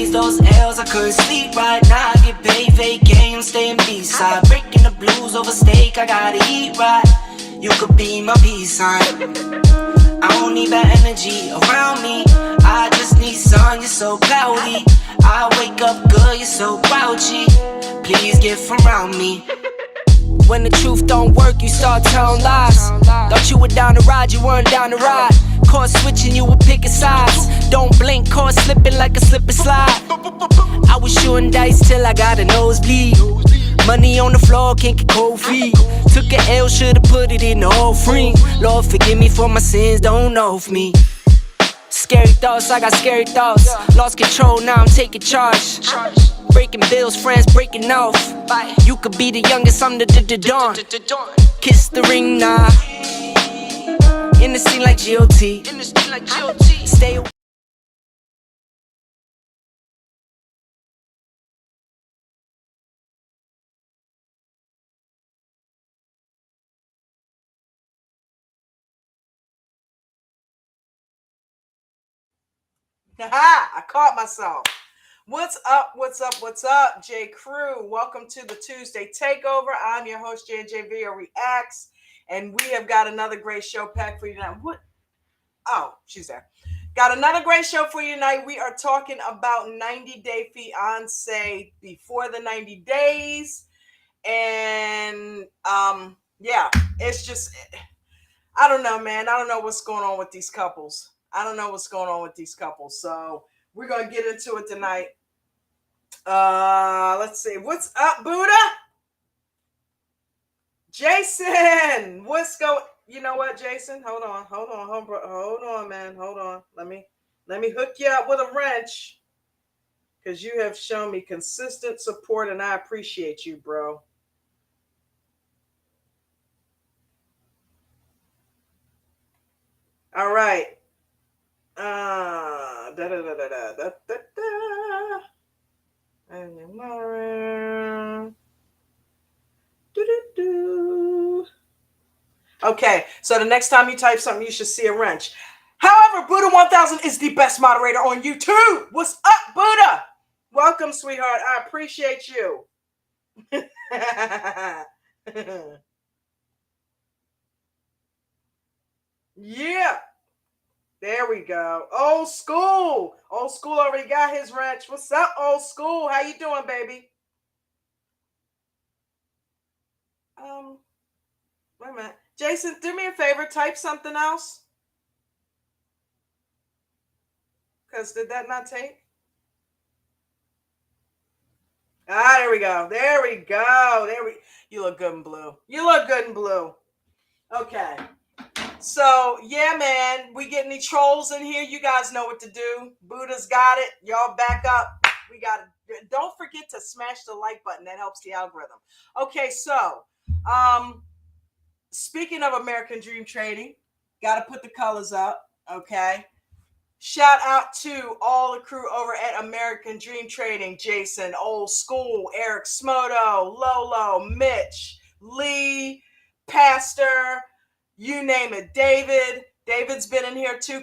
days, those L's, I couldn't sleep right now. I get paid, fake game, I'm staying B-side. Breaking the blues over steak, I gotta eat right. You could be my peace sign. I don't need bad energy around me. I just need sun, you're so cloudy. I wake up good, you're so grouchy. Please get from around me. When the truth don't work, you start telling lies. Thought you were down to ride, you weren't down to ride. Caught switching, you were picking sides. Don't blink, caught slipping like a slip and slide. I was shooting dice till I got a nosebleed. Money on the floor, can't get cold feet. Took a L, should've put it in the offering. Lord, forgive me for my sins, don't know of me. Scary thoughts, I got scary thoughts. Lost control, now I'm taking charge. Breaking bills, friends breaking off. You could be the youngest, I'm the dawn. Kiss the ring, nah. In the scene like G.O.T. Stay away. I caught myself. What's up? What's up? What's up? J Crew. Welcome to the Tuesday Takeover. I'm your host, JJVO Reacts, and we have got another great show packed for you tonight. What? Oh, she's there. Got another great show for you tonight. We are talking about 90-Day Fiancé before the 90 days. And yeah, it's just, I don't know, man. I don't know what's going on with these couples. So we're going to get into it tonight. Let's see. What's up, Buddha? Jason, what's going? You know what, Jason? Hold on, man. Hold on. Let me hook you up with a wrench, because you have shown me consistent support, and I appreciate you, bro. All right. Okay, so the next time you type something, you should see a wrench. However, Buddha 1000 is the best moderator on YouTube. What's up, Buddha? Welcome, sweetheart. I appreciate you. Yeah. There we go. Old school. Old school already got his wrench. What's up, old school? How you doing, baby? Wait a minute. Jason, do me a favor. Type something else. Because did that not take? Ah, there we go. You look good in blue. Okay. So, yeah, man, we get any trolls in here? You guys know what to do. Buddha's got it. Y'all back up. We got it. Don't forget to smash the like button. That helps the algorithm. Okay, so, speaking of American Dream Trading, got to put the colors up, okay? Shout out to all the crew over at American Dream Trading. Jason, Old School, Eric Smoto, Lolo, Mitch, Lee, Pastor, you name it. David's been in here too.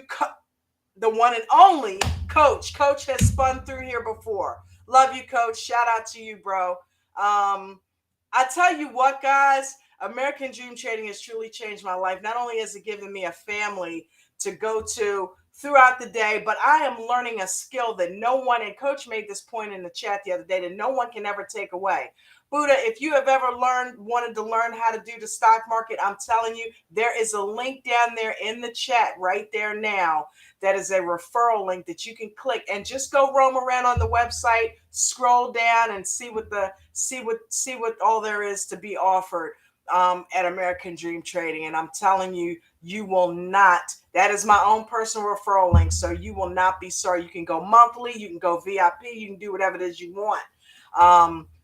The one and only Coach. Coach has spun through here before. Love you, Coach. Shout out to you, bro. I tell you what, guys, American Dream Trading has truly changed my life. Not only has it given me a family to go to throughout the day, but I am learning a skill that no one, and Coach made this point in the chat the other day, that no one can ever take away. Buddha, if you have ever wanted to learn how to do the stock market, I'm telling you, there is a link down there in the chat right there now. That is a referral link that you can click and just go roam around on the website, scroll down and see what all there is to be offered at American Dream Trading. And I'm telling you, you will not, that is my own personal referral link. So you will not be sorry. You can go monthly, you can go VIP, you can do whatever it is you want.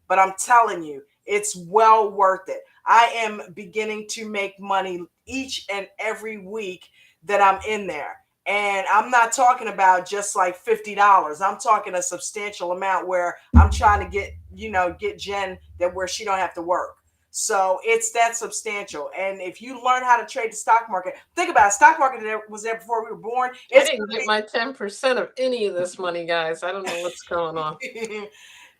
But I'm telling you, it's well worth it. I am beginning to make money each and every week that I'm in there. And I'm not talking about just like $50. I'm talking a substantial amount where I'm trying to get Jen that where she don't have to work. So it's that substantial. And if you learn how to trade the stock market, think about it. Stock market was there before we were born. I didn't get my 10% of any of this money, guys. I don't know what's going on. It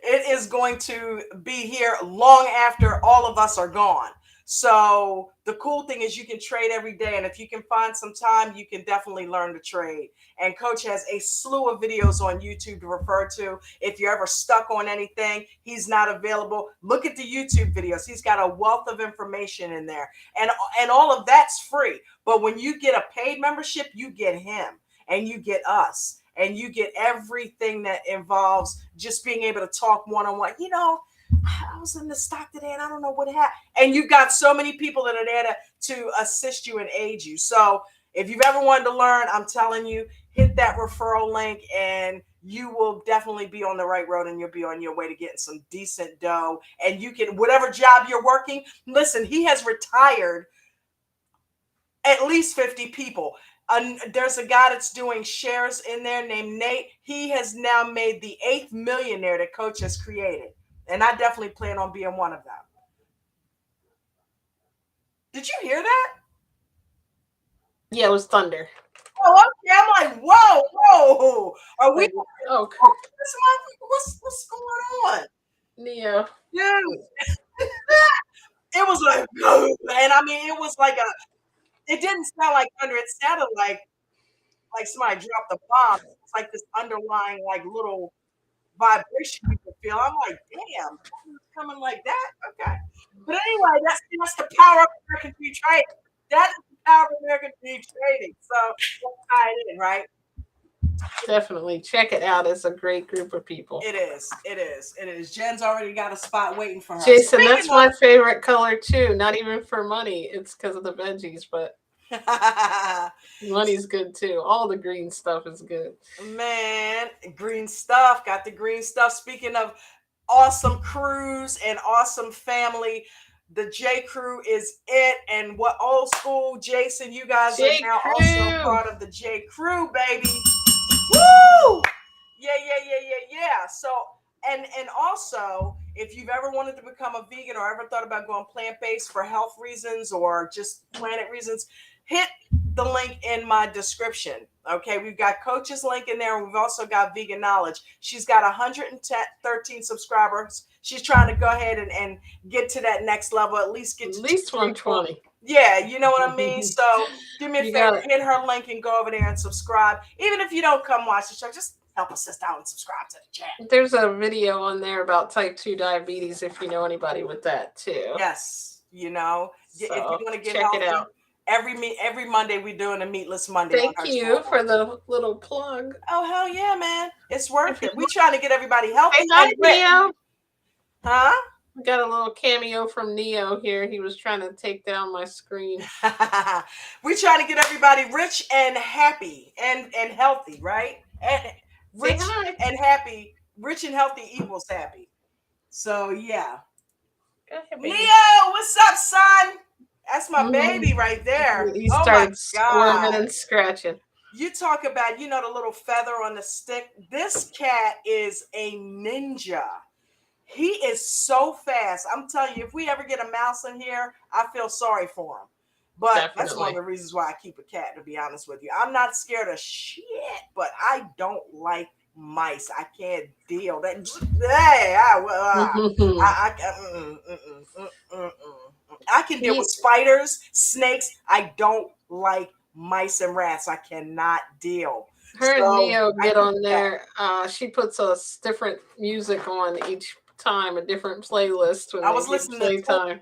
is going to be here long after all of us are gone. So the cool thing is you can trade every day. And if you can find some time, you can definitely learn to trade. And Coach has a slew of videos on YouTube to refer to. If you're ever stuck on anything, he's not available. Look at the YouTube videos. He's got a wealth of information in there. And all of that's free. But when you get a paid membership, you get him and you get us. And you get everything that involves just being able to talk one-on-one. You know, I was in the stock today and I don't know what happened. And you've got so many people that are there to assist you and aid you. So if you've ever wanted to learn, I'm telling you, hit that referral link and you will definitely be on the right road and you'll be on your way to getting some decent dough. And you can, whatever job you're working, listen, he has retired at least 50 people. There's a guy that's doing shares in there named Nate. He has now made the 8th millionaire that Coach has created. And I definitely plan on being one of them. Did you hear that? Yeah, it was thunder. Oh, okay. I'm like, whoa. Are we? Oh, what's going on? Neo. Dude. It was like, and I mean, it was like it didn't sound like thunder. It sounded like somebody dropped a bomb. It's like this underlying like little vibration you can feel. I'm like, damn, it's coming like that. Okay. But anyway, that's the power of American free trading. That's the power of American free trading. So we'll tie it in, right? Definitely check it out. It's a great group of people. It is. Jen's already got a spot waiting for her. Jason, that's my favorite color too. Not even for money. It's because of the veggies, but money's good too. All the green stuff is good. Man, green stuff. Got the green stuff. Speaking of awesome crews and awesome family, the J Crew is it. And what old school, Jason, you guys are now also part of the J Crew, baby. Woo! Yeah. So, and also, if you've ever wanted to become a vegan or ever thought about going plant-based for health reasons or just planet reasons, hit the link in my description. Okay, we've got Coach's link in there, and we've also got Veganowledge. She's got 113 subscribers. She's trying to go ahead and get to that next level, at least 120. Yeah, you know what I mean? So do me a favor, hit her link and go over there and subscribe. Even if you don't come watch the show, just help us out and subscribe to the channel. There's a video on there about type 2 diabetes if you know anybody with that too. Yes, you know, so if you want to get check healthy, it out. Every Monday we're doing a Meatless Monday. Thank you for the little plug. Oh, hell yeah, man. It's worth it. We're trying to get everybody healthy. Hey, hi, Neo. Huh? We got a little cameo from Neo here. He was trying to take down my screen. We're trying to get everybody rich and happy and healthy, right? And rich and happy. Rich and healthy equals happy. So, yeah. Neo, what's up, son? That's my baby right there. He started squirming and scratching. You talk about, the little feather on the stick. This cat is a ninja. He is so fast. I'm telling you, if we ever get a mouse in here, I feel sorry for him. But that's one of the reasons why I keep a cat, to be honest with you. I'm not scared of shit, but I don't like mice. I can't deal that. Hey, I can deal with spiders, snakes. I don't like mice and rats. I cannot deal. Her and Neo get on there. She puts us different music on each time, a different playlist. When I was listening to time.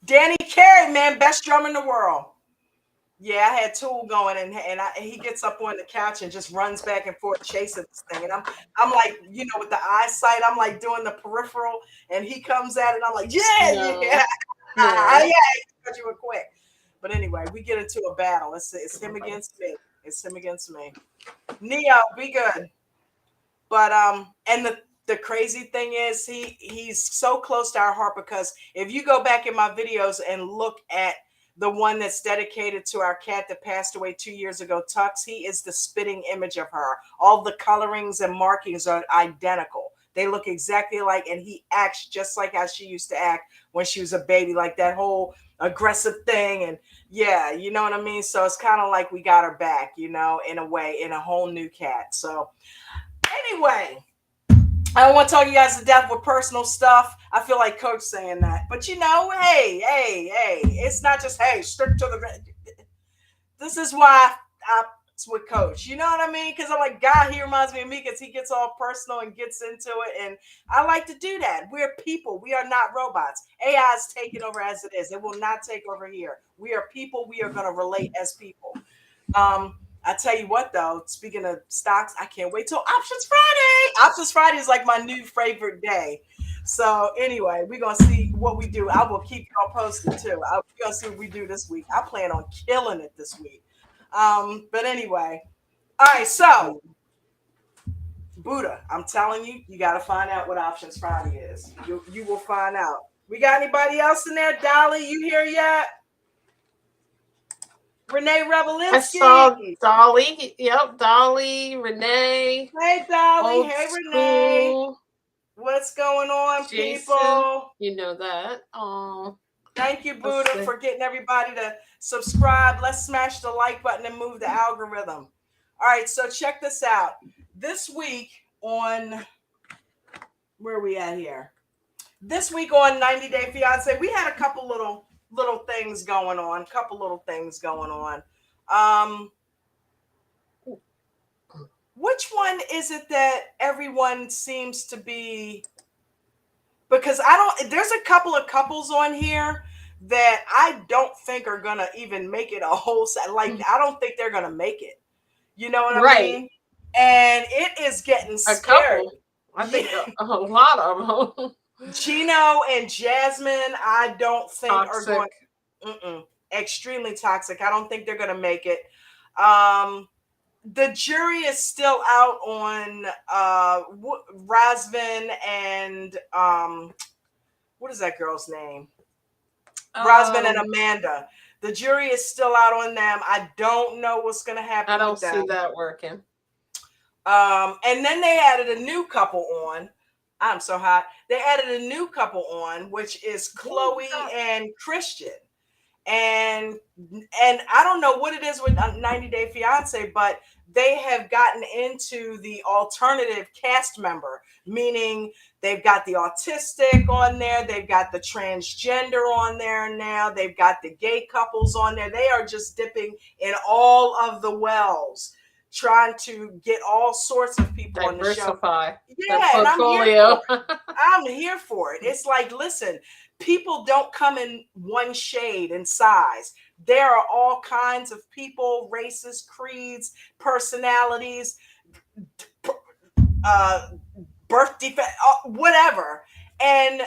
Danny Carey, man, best drummer in the world. Yeah, I had Tool going, and he gets up on the couch and just runs back and forth chasing this thing. And I'm like, with the eyesight, I'm like doing the peripheral, and he comes at it, and I'm like, yeah. You were quick. But anyway, we get into a battle. It's him against me. It's him against me. Neo, be good. But and the crazy thing is he's so close to our heart, because if you go back in my videos and look at the one that's dedicated to our cat that passed away 2 years ago, Tux, he is the spitting image of her. All the colorings and markings are identical. They look exactly alike, and he acts just like how she used to act when she was a baby, like that whole aggressive thing. And yeah, you know what I mean? So it's kind of like we got her back, you know, in a way, in a whole new cat. So anyway, I don't want to talk you guys to death with personal stuff. I feel like Coach saying that. But you know, hey, it's not just, hey, stick to the. This is why it's with Coach. You know what I mean? Because I'm like, God, he reminds me of me because he gets all personal and gets into it. And I like to do that. We're people. We are not robots. AI is taking over as it is. It will not take over here. We are people. We are going to relate as people. I tell you what, though, speaking of stocks, I can't wait till Options Friday. Options Friday is like my new favorite day. So anyway, we're gonna see what we do. I will keep y'all posted too. We're gonna see what we do this week. I plan on killing it this week. But anyway, all right. So Buddha, I'm telling you, you got to find out what Options Friday is. You will find out. We got anybody else in there? Dolly, you here yet? Renee Revelinsky. I saw Dolly. Yep, Dolly, Renee. Hey, Dolly. Old Hey, Renee. School. What's going on, Jason, people? you know that. Oh, thank you, Buddha, for getting everybody to subscribe. Let's smash the like button and move the algorithm. All right, so check this out. This week on, where are we at here? This week on 90 Day Fiancé, we had a couple little things going on. Which one is it that everyone seems to be? Because there's a couple of couples on here that I don't think are gonna even make it a whole set. Like, I don't think they're gonna make it. You know what I mean? And it is getting scary. Couple. I think a lot of them. Chino and Jasmine, I don't think Toxic. are going. Extremely toxic. I don't think they're gonna make it. The jury is still out on Razvan and what is that girl's name? Razvan and Amanda. The jury is still out on them. I don't know what's going to happen. I don't with them. see that working. And then they added a new couple on. I'm so hot. They added a new couple on, which is Chloe and Christian. And I don't know what it is with 90 Day Fiancé, but they have gotten into the alternative cast member, meaning they've got the autistic on there, they've got the transgender on there now, they've got the gay couples on there. They are just dipping in all of the wells, trying to get all sorts of people on the show. Yeah, and I'm here for it. It's like, listen, people don't come in one shade and size. There are all kinds of people, races, creeds, personalities, birth defect, whatever. And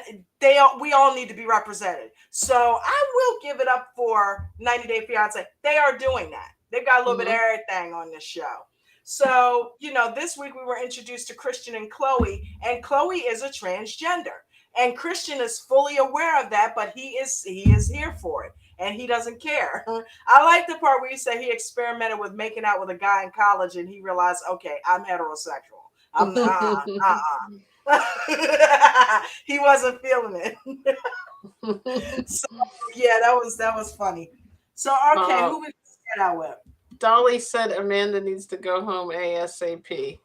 we all need to be represented. So I will give it up for 90 Day Fiancé. They are doing that. They've got a little bit of everything on this show. So, this week we were introduced to Christian and Chloe is a transgender. And Christian is fully aware of that, but he is here for it, and he doesn't care. I like the part where you say he experimented with making out with a guy in college, and he realized, okay, I'm heterosexual. I'm he wasn't feeling it. So yeah, that was funny. So okay, who we get out with? Dolly said Amanda needs to go home ASAP.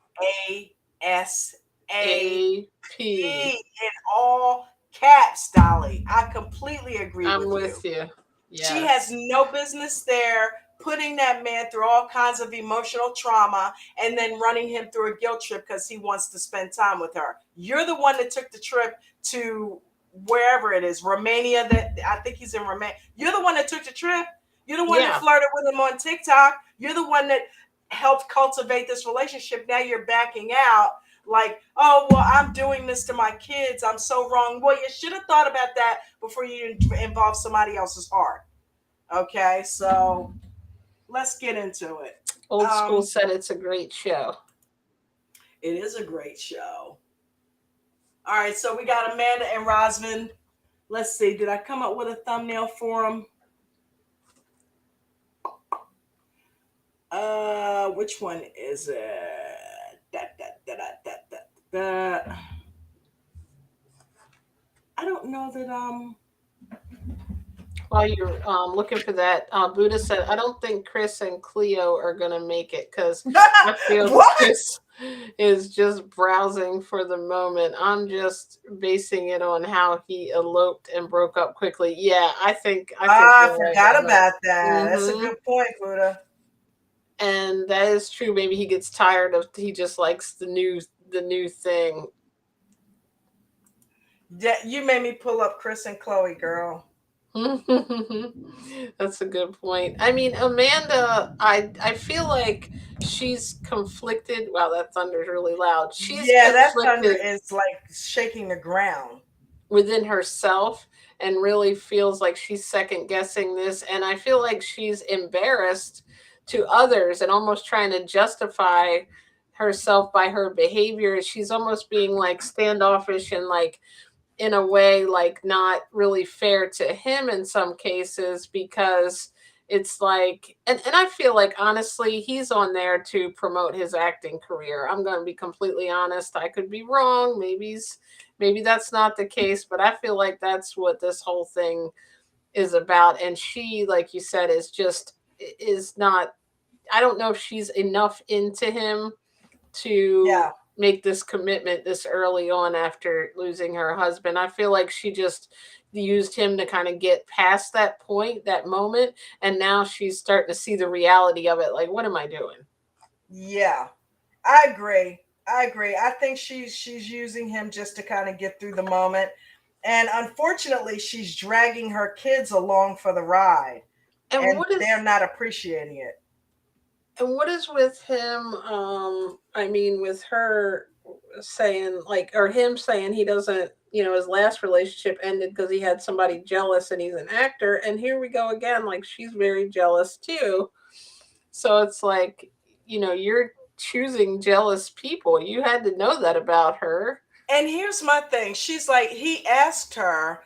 ASAP in all caps, Dolly. I completely agree with you. I'm with you. Yes. She has no business there, putting that man through all kinds of emotional trauma and then running him through a guilt trip because he wants to spend time with her. You're the one that took the trip to wherever it is, Romania. That I think he's in Romania. You're the one that took the trip. You're the one that flirted with him on TikTok. You're the one that helped cultivate this relationship. Now you're backing out like, oh, well, I'm doing this to my kids. I'm so wrong. Well, you should have thought about that before you involve somebody else's heart. Okay, so let's get into it. Old School said it's a great show. It is a great show. All right, so we got Amanda and Razvan. Let's see. Did I come up with a thumbnail for them? Which one is it? don't know that. While you're looking for that, Buddha said, I don't think Chris and Cleo are going to make it because I feel What? Chris is just browsing for the moment. I'm just basing it on how he eloped and broke up quickly. Yeah, I think I you're right forgot on that. about that. That's a Hmm. good point, Buddha. And that is true. Maybe he gets tired of, he just likes the new thing. Yeah, you made me pull up Chris and Chloe, girl. That's a good point. I mean, Amanda, I feel like she's conflicted. Wow, that thunder's really loud. She's Yeah, that thunder conflicted is like shaking the ground. within herself and really feels like she's second guessing this. And I feel like she's embarrassed to others and almost trying to justify herself by her behavior. She's almost being like standoffish and like in a way like not really fair to him in some cases because it's like and I feel like honestly he's on there to promote his acting career. I'm going to be completely honest. I could be wrong. Maybe that's not the case, but I feel like that's what this whole thing is about. And she, like you said, is not, I don't know if she's enough into him to Yeah. make this commitment this early on after losing her husband. I feel like she just used him to kind of get past that point, that moment, and now she's starting to see the reality of it. Like, what am I doing? Yeah. I agree. I agree. I think she's using him just to kind of get through the moment. And unfortunately, she's dragging her kids along for the ride, And and what is they're not appreciating it. and what is with him? I mean, with her saying like, or him saying he doesn't, his last relationship ended because he had somebody jealous and he's an actor. And here we go again, like she's very jealous too. So it's like, you're choosing jealous people. You had to know that about her. And here's my thing. She's like, he asked her,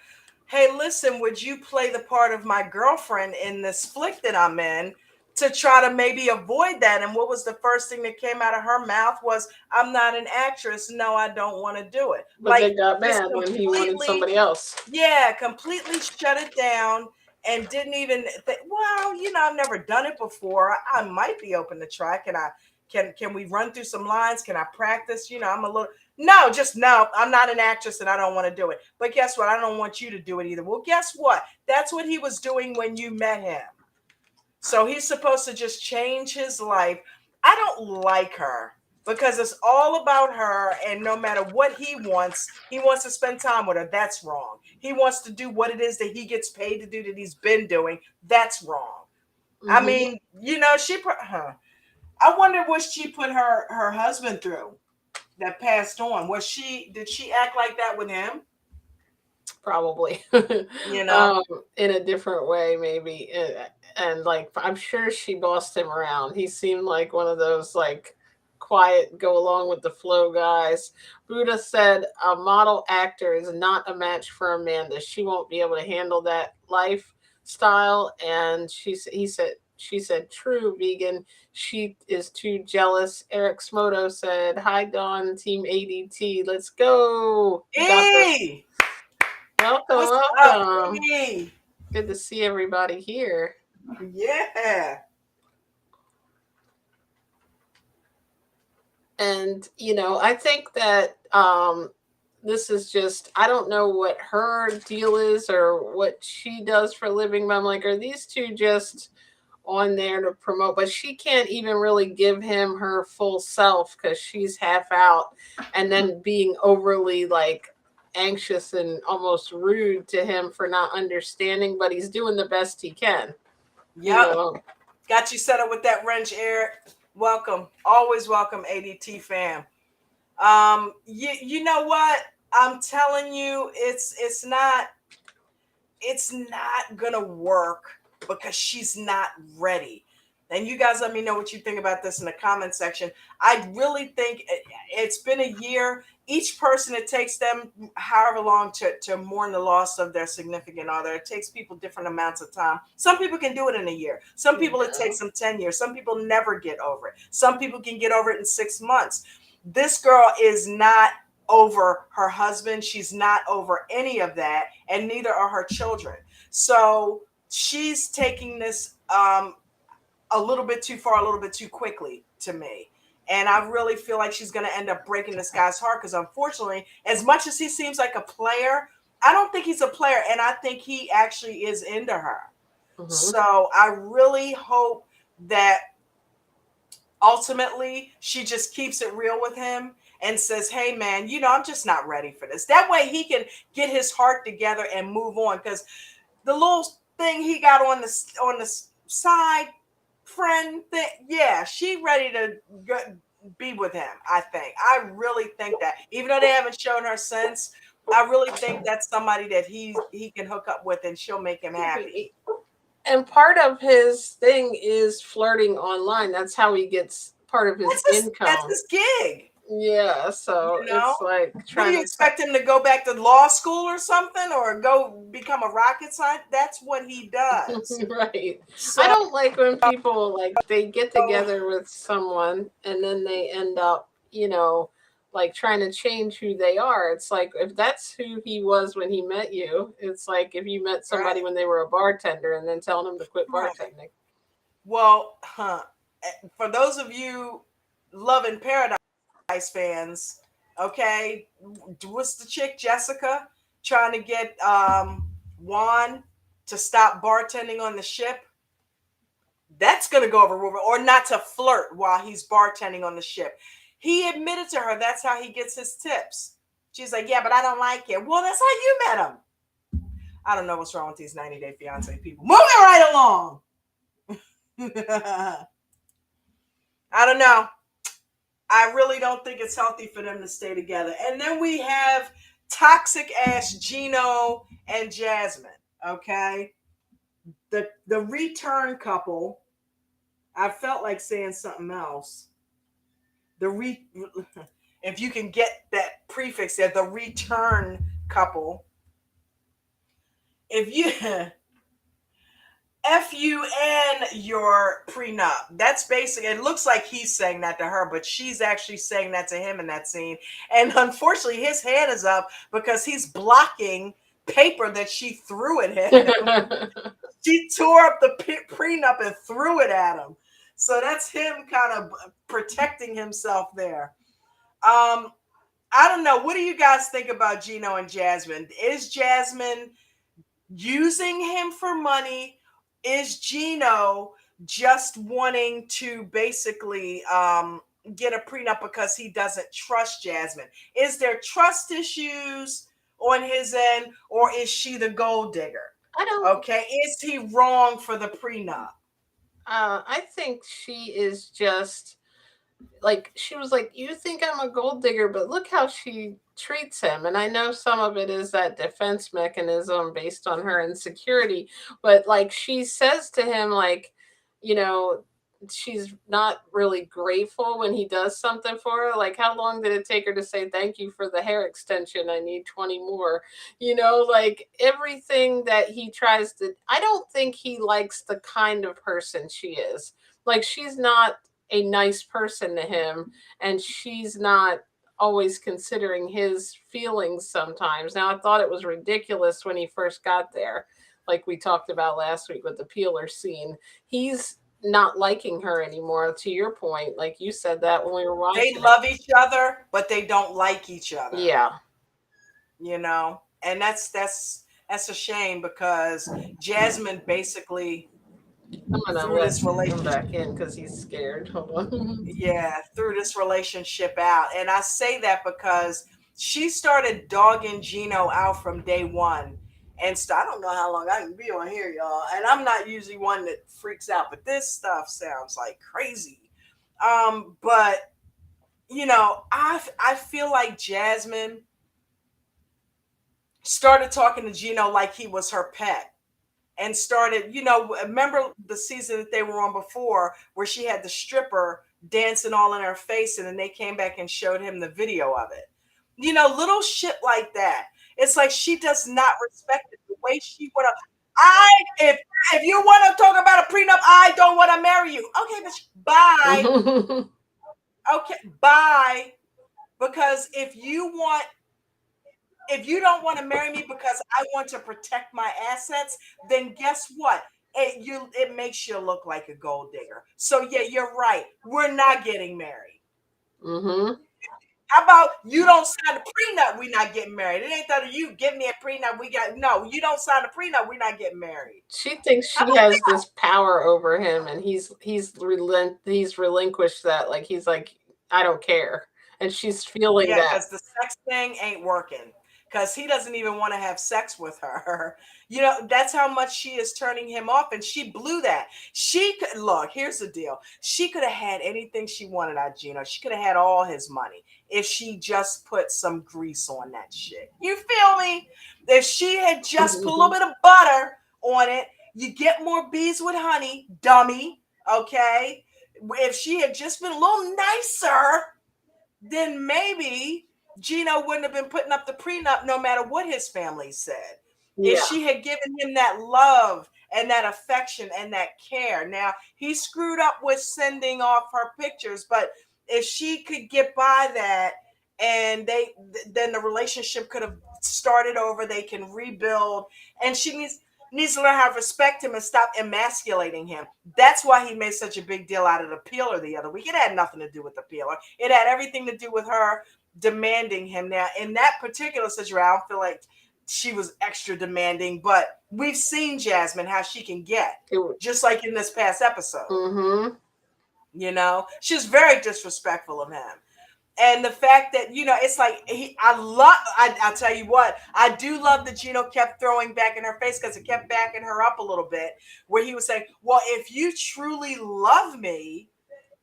hey, listen, would you play the part of my girlfriend in this flick that I'm in to try to maybe avoid that? And what was the first thing that came out of her mouth was, I'm not an actress. No, I don't want to do it. But Like, they got just mad when he wanted completely, somebody else. yeah, completely shut it down and didn't even think, well, I've never done it before. I might be open to try. Can we run through some lines? Can I practice? I'm a little, no, just no, I'm not an actress and I don't want to do it. But guess what? I don't want you to do it either. Well, guess what? That's what he was doing when you met him. So he's supposed to just change his life. I don't like her because it's all about her. And no matter what he wants to spend time with her. That's wrong. He wants to do what it is that he gets paid to do that he's been doing. That's wrong. I Mm-hmm. mean, I wonder what she put her husband through that passed on. Did she act like that with him? Probably. You know? In a different way maybe. And like I'm sure she bossed him around. He seemed like one of those like quiet, go along with the flow guys. Buddha said a model actor is not a match for Amanda. She won't be able to handle that lifestyle. And she said true vegan. She is too jealous. Eric Smoto said, hi Dawn, team ADT, let's go. You got this. Hey, Welcome, what's up, welcome. E? Good to see everybody here. Yeah. And I think that this is just, I don't know what her deal is or what she does for a living, but I'm like, are these two just on there to promote? But she can't even really give him her full self because she's half out and then being overly like anxious and almost rude to him for not understanding, but he's doing the best he can. Yep. Got you set up with that wrench, Eric. Welcome. Always welcome, ADT fam. You know what? I'm telling you, it's not gonna work because she's not ready. And you guys let me know what you think about this in the comment section. I really think it's been a year. Each person, it takes them however long to mourn the loss of their significant other. It takes people different amounts of time. Some people can do it in a year. Some people, it takes them 10 years. Some people never get over it. Some people can get over it in 6 months. This girl is not over her husband. She's not over any of that, and neither are her children. So she's taking this a little bit too far, a little bit too quickly to me. And I really feel like she's going to end up breaking this guy's heart because, unfortunately, as much as he seems like a player, I don't think he's a player. And I think he actually is into her. Mhm. So I really hope that ultimately she just keeps it real with him and says, hey, man, I'm just not ready for this. That way he can get his heart together and move on. Because the little thing he got on the side friend thing, yeah, she ready to be with him. I really think that, even though they haven't shown her since, I really think that's somebody that he can hook up with and she'll make him happy. And part of his thing is flirting online. That's how he gets part of his income. That's his gig. Yeah, so it's like What do trying you expect him to go back to law school or something, or go become a rocket scientist? That's what he does. Right. So, I don't like when people like they get together with someone and then they end up, like trying to change who they are. It's like if that's who he was when he met you, it's like if you met somebody right, when they were a bartender and then telling them to quit right. bartending. Well, for those of you Love in Paradise fans, okay, what's the chick Jessica trying to get Juan to stop bartending on the ship? That's going to go over, or not to flirt while he's bartending on the ship. He admitted to her that's how he gets his tips. She's like, yeah, but I don't like it. Well, that's how you met him. I don't know what's wrong with these 90-Day Fiancé people. Moving right along. I don't know. I really don't think it's healthy for them to stay together. And then we have toxic ass Gino and Jasmine. Okay. The return couple. I felt like saying something else. If you can get that prefix there, the return couple. If you F you and your prenup. That's basically, it looks like he's saying that to her, but she's actually saying that to him in that scene. And unfortunately, his hand is up because he's blocking paper that she threw at him. She tore up the prenup and threw it at him. So that's him kind of protecting himself there. I don't know. What do you guys think about Gino and Jasmine? Is Jasmine using him for money? Is Gino just wanting to basically get a prenup because he doesn't trust Jasmine? Is there trust issues on his end, or is she the gold digger? I don't. Okay, is he wrong for the prenup? I think she is just like she was like, you think I'm a gold digger, but look how she treats him. And I know some of it is that defense mechanism based on her insecurity, but like she says to him, like, you know, she's not really grateful when he does something for her. Like, how long did it take her to say thank you for the hair extension? I need 20 more. Like everything that he tries to, I don't think he likes the kind of person she is. Like, she's not a nice person to him, and she's not always considering his feelings sometimes. Now, I thought it was ridiculous when he first got there, like we talked about last week with the peeler scene. He's not liking her anymore, to your point. Like you said that when we were watching. They love each other, but they don't like each other. Yeah. And that's a shame because Jasmine basically I'm gonna threw let this him relationship. back in because he's scared. Hold on. Yeah, threw this relationship out. And I say that because she started dogging Gino out from day one. And I don't know how long I can be on here, y'all. And I'm not usually one that freaks out, but this stuff sounds like crazy. But I feel like Jasmine started talking to Gino like he was her pet. And started, remember the season that they were on before where she had the stripper dancing all in her face, and then they came back and showed him the video of it. Little shit like that. It's like she does not respect it the way she would have. If you want to talk about a prenup, I don't want to marry you. Okay, bitch, bye. Okay, bye. Because if you don't want to marry me because I want to protect my assets, then guess what? It makes you look like a gold digger. So yeah, you're right. We're not getting married. Mm-hmm. How about you don't sign a prenup? We're not getting married. It ain't that of you give me a prenup. No. You don't sign a prenup. We're not getting married. She thinks How she about has this power over him, and he's relinquished that. Like he's like, I don't care, and she's feeling Yeah, that. because the sex thing ain't working. Because he doesn't even want to have sex with her. You know, that's how much she is turning him off, and she blew that. She could look, here's the deal. She could have had anything she wanted out of Gino. She could have had all his money if she just put some grease on that shit. You feel me? If she had just put a little bit of butter on it, you get more bees with honey, dummy. Okay. If she had just been a little nicer, then maybe Gino wouldn't have been putting up the prenup no matter what his family said. If Yeah. she had given him that love and that affection and that care. Now, he screwed up with sending off her pictures, but if she could get by that and then the relationship could have started over, they can rebuild, and she needs to learn how to respect him and stop emasculating him. That's why he made such a big deal out of the peeler the other week. It had nothing to do with the peeler. It had everything to do with her demanding him. Now, in that particular situation, I don't feel like she was extra demanding, but we've seen Jasmine how she can get, just like in this past episode. Mm-hmm. You know, she's very disrespectful of him. And the fact that, you know, it's like I'll tell you what, I do love that Gino kept throwing back in her face, because it kept backing her up a little bit, where he was saying, well, if you truly love me,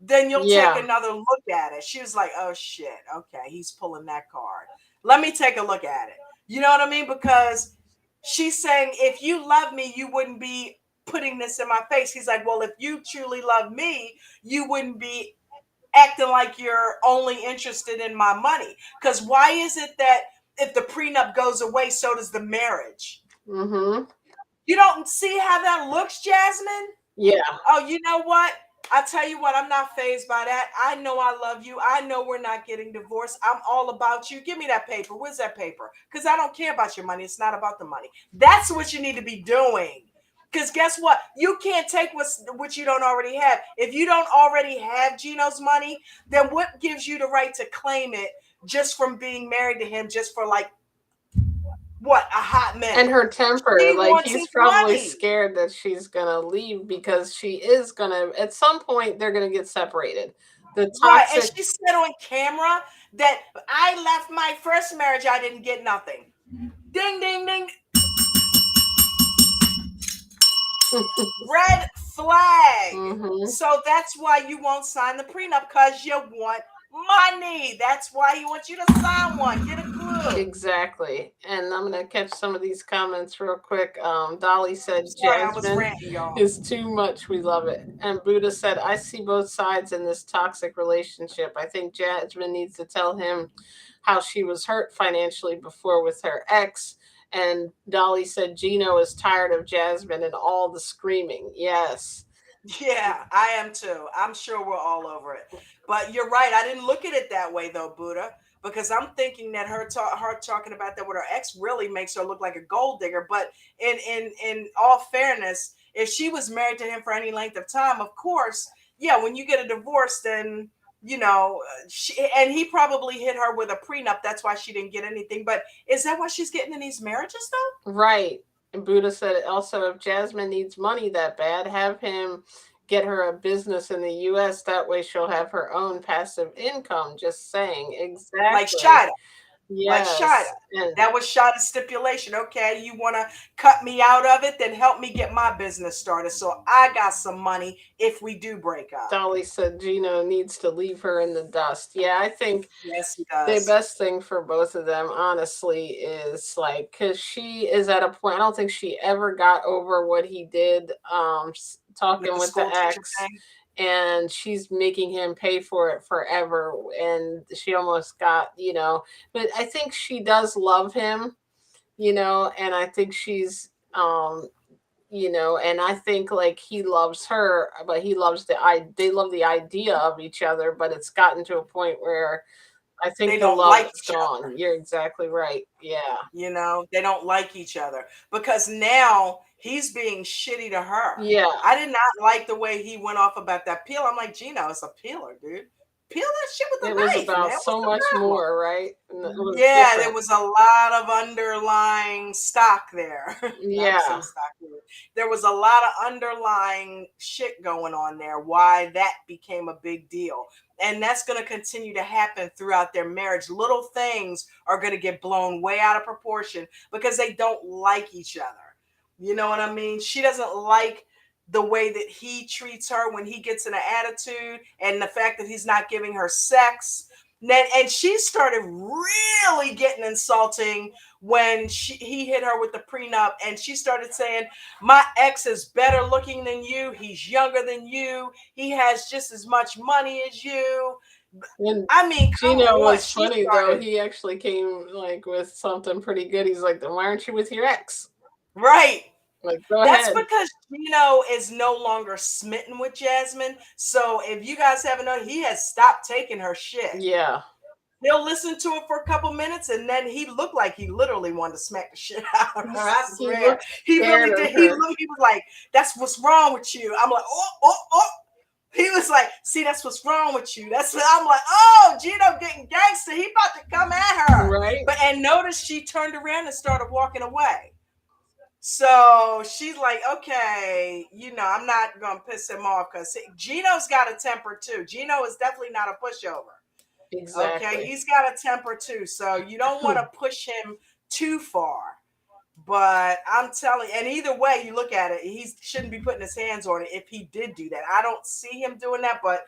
then you'll take Yeah. another look at it. She was like, oh shit, okay, he's pulling that card. Let me take a look at it. You know what I mean? Because she's saying, if you love me, you wouldn't be putting this in my face. He's like, well, if you truly love me, you wouldn't be acting like you're only interested in my money. Because why is it that if the prenup goes away, so does the marriage? Mm-hmm. You don't see how that looks, Jasmine? Yeah. Oh, you know what? I tell you what, I'm not fazed by that. I know I love you. I know we're not getting divorced. I'm all about you. Give me that paper. Where's that paper? Because I don't care about your money. It's not about the money. That's what you need to be doing. Because guess what? You can't take what you don't already have. If you don't already have Gino's money, then what gives you the right to claim it just from being married to him, just for like, what, a hot minute? And her temper, She like wants he's his probably money. scared that she's gonna leave, because she is gonna, at some point they're gonna get separated. The Right. And toxic she said on camera that I left my first marriage, I didn't get nothing. Ding, ding, ding. Red flag. Mm-hmm. So that's why you won't sign the prenup, because you want money. That's why he wants you to sign one. Get a clue. Exactly. And I'm gonna catch some of these comments real quick. Dolly said Sorry, I was Jasmine ranting, y'all. is too much. We love it. And Buddha said, I see both sides in this toxic relationship. I think Jasmine needs to tell him how she was hurt financially before with her ex. And Dolly said Gino is tired of Jasmine and all the screaming. Yes. Yeah, I am too. I'm sure we're all over it. But you're right. I didn't look at it that way though, Buddha, because I'm thinking that her talking about that with her ex really makes her look like a gold digger. But in all fairness, if she was married to him for any length of time, of course, yeah, when you get a divorce, then you know, and he probably hit her with a prenup. That's why she didn't get anything. But is that why she's getting in these marriages though? Right. And Buddha said also, if Jasmine needs money that bad, have him get her a business in the US. That way she'll have her own passive income. Just saying. Like Exactly. Shida. Like Shida. Yes. And That was Shida's stipulation. Okay, you want to cut me out of it, then help me get my business started so I got some money if we do break up. Dolly said Gino needs to leave her in the dust. Yeah, I think Yes, he the does. best thing for both of them, honestly, is like, because she is at a point, I don't think she ever got over what he did, talking with the school teacher ex, thing. and she's making him pay for it forever. And she almost got, but I think she does love him, and I think she's, and I think like he loves her, but he loves they love the idea of each other, but it's gotten to a point where I think They the don't love like is each other. gone. You're exactly right. Yeah. You know, they don't like each other because now he's being shitty to her. Yeah. I did not like the way he went off about that peel. I'm like, Gino, it's a peeler, dude. Peel that shit with a It was knife, about man. What's so the much problem? more, right? And it was Yeah, there different. was a lot of underlying stock there. Yeah. Not some stock. There was a lot of underlying shit going on there. Why that became a big deal. And that's going to continue to happen throughout their marriage. Little things are going to get blown way out of proportion because they don't like each other. You know what I mean? She doesn't like the way that he treats her when he gets in an attitude, and the fact that he's not giving her sex. And she started really getting insulting when he hit her with the prenup, and she started saying, my ex is better looking than you, he's younger than you, he has just as much money as you. And I mean, come Gino on. was She funny though. started, He actually came like with something pretty good. He's like, then why aren't you with your ex? right. Like, go That's ahead. because Gino is no longer smitten with Jasmine. So if you guys haven't known, he has stopped taking her shit. Yeah. He'll listen to it for a couple minutes, and then he looked like he literally wanted to smack the shit out of her. I He swear. looked He scared really of did. He her. looked, he was like, that's what's wrong with you. I'm like, oh. He was like, see, that's what's wrong with you. That's what I'm like, oh, Gino getting gangster. He about to come at her. Right. And notice she turned around and started walking away. So she's like, okay, I'm not going to piss him off because Gino's got a temper too. Gino is definitely not a pushover. Exactly. Okay, he's got a temper too. So you don't want to push him too far. But I'm telling you, and either way you look at it, he shouldn't be putting his hands on it if he did do that. I don't see him doing that, but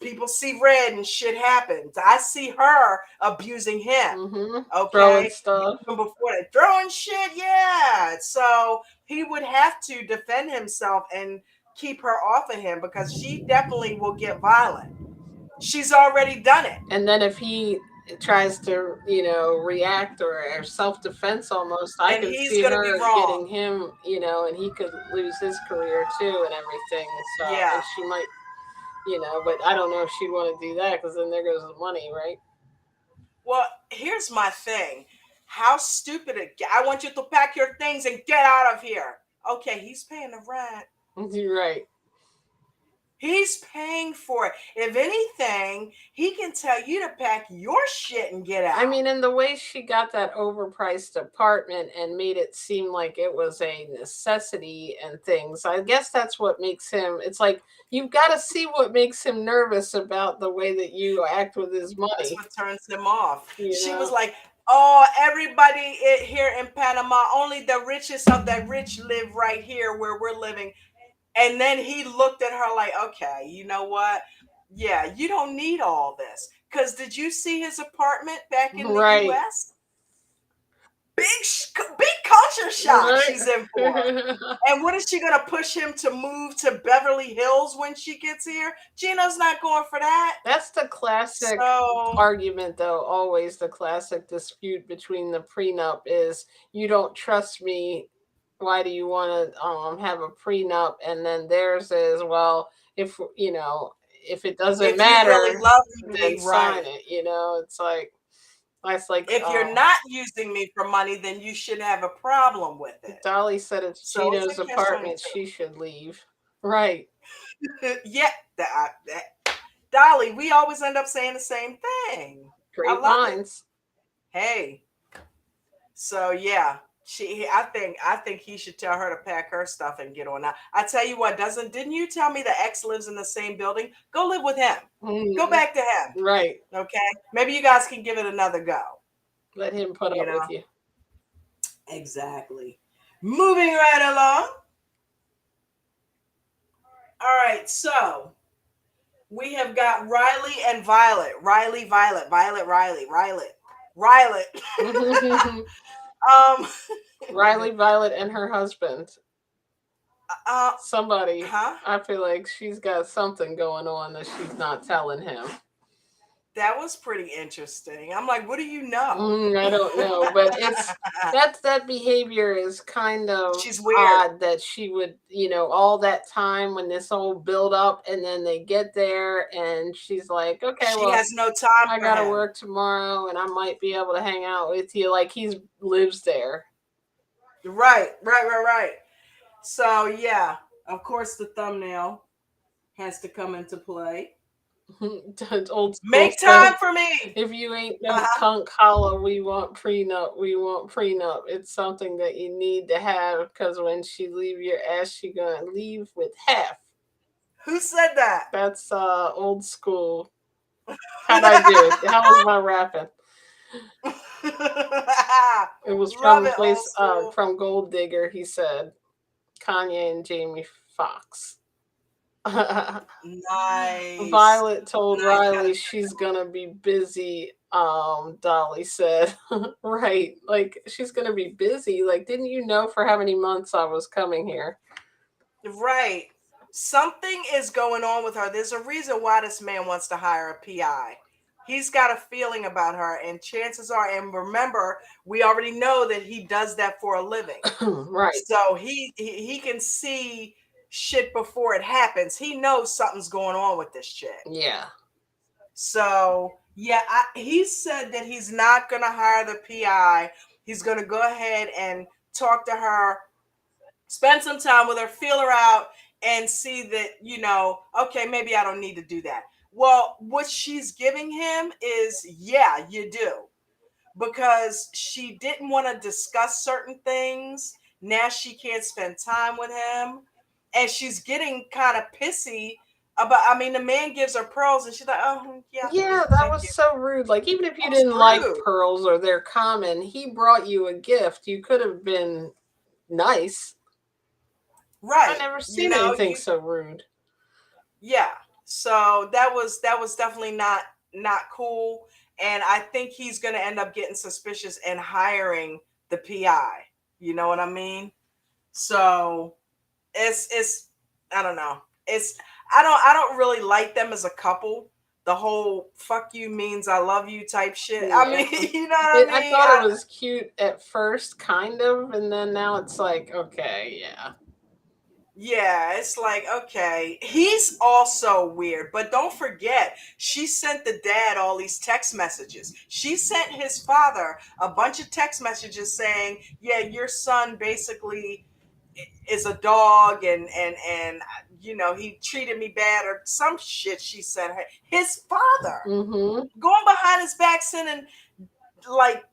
people see red and shit happens. I see her abusing him. Okay. Throwing stuff. Even before that, throwing shit, yeah. So he would have to defend himself and keep her off of him because she definitely will get violent. She's already done it. And then if he tries to, react or self-defense almost, I And can he's see gonna be her wrong. getting him, and he could lose his career too and everything. So, Yeah. and she might, but I don't know if she'd want to do that because then there goes the money, right? Well, here's my thing. How stupid it get. I want you to pack your things and get out of here. Okay, he's paying the rent. You're right. He's paying for it. If anything, he can tell you to pack your shit and get out. I mean, and the way she got that overpriced apartment and made it seem like it was a necessity and things, I guess that's what makes him, it's like, you've got to see what makes him nervous about the way that you act with his money. That's what turns him off. She know? was like, oh, everybody here in Panama, only the richest of the rich live right here where we're living. And then he looked at her like, okay, you know what? Yeah, you don't need all this. Because did you see his apartment back in the Right. U.S.? Big culture shock Right. she's in for. And what is she going to push him to move to Beverly Hills when she gets here? Gino's not going for that. That's the classic argument, though. Always the classic dispute between the prenup is, you don't trust me. Why do you want to have a prenup? And then theirs is, well, if it doesn't if matter, you really love me, then sign it. It's like, that's like, if you're not using me for money, then you should have a problem with it. Dolly said it's Gino's apartment. She should leave. Right. Yeah, Dolly, we always end up saying the same thing. Great minds. Hey. So yeah, I think he should tell her to pack her stuff and get on out. I tell you what, didn't you tell me the ex lives in the same building? Go live with him. Go back to him. Right. Okay. Maybe you guys can give it another go. Let him put up with you. Exactly. Moving right along. All right, so we have got Riley and Violet. Riley, Violet. Riley, Violet, and her husband. Somebody. Huh? I feel like she's got something going on that she's not telling him. That was pretty interesting. I'm like, what do you know? I don't know, but it's that behavior is kind of She's weird. odd that she would, all that time when this whole build up and then they get there and she's like, okay, She well, has no time I for gotta him. work tomorrow and I might be able to hang out with you. Like he's lives there. Right. So yeah, of course the thumbnail has to come into play. Old school Make time said, for me. if you ain't no Uh-huh. punk holla, we want prenup. We want prenup. It's something that you need to have because when she leave your ass, she gonna leave with half. Who said that? That's old school. How'd I do? How was my rapping? It was Love from it, old school. from Gold Digger. He said Kanye and Jamie Foxx. Nice. Violet told Nice. Riley she's gonna be busy. Dolly said, right, like she's gonna be busy. Like, didn't you know for how many months I was coming here? Right. Something is going on with her. There's a reason why this man wants to hire a PI. He's got a feeling about her, and chances are, and remember, we already know that he does that for a living. Right. So he can see shit before it happens. He knows something's going on with this chick. Yeah. So yeah, he said that he's not gonna hire the PI. He's gonna go ahead and talk to her, spend some time with her, feel her out, and see that, okay, maybe I don't need to do that. Well, what she's giving him is, yeah, you do. Because she didn't want to discuss certain things. Now she can't spend time with him. And she's getting kind of pissy about, I mean, the man gives her pearls and she's like, oh, yeah, Yeah, that thank was you. so rude. Like, even if you That's didn't like rude. pearls or they're common, he brought you a gift. You could have been nice. I Right. never seen anything so rude. Yeah. So that was definitely not cool. And I think he's gonna end up getting suspicious and hiring the PI. You know what I mean? So it's I don't know. I don't really like them as a couple. The whole "fuck you" means "I love you" type shit. I Yeah. mean, you know what I I mean? thought it was cute at first, kind of, and then now it's like, okay, yeah. Yeah, it's like, okay. He's also weird, but don't forget, she sent the dad all these text messages. She sent his father a bunch of text messages saying, "Yeah, your son basically is a dog and he treated me bad," or some shit she said. His father Mm-hmm. going behind his back sending, like,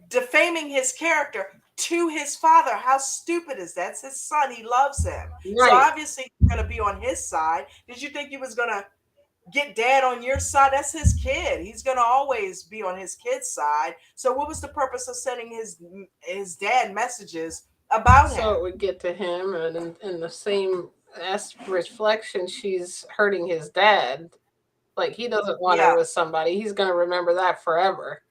defaming his character to his father. How stupid is that? It's his son. He loves him. So Right. obviously he's gonna be on his side. Did you think he was gonna get dad on your side? That's his kid. He's gonna always be on his kid's side. So what was the purpose of sending his dad messages about him? So it would get to him, and in the same reflection, she's hurting his dad. Like, he doesn't want her Yeah. with somebody. He's going to remember that forever.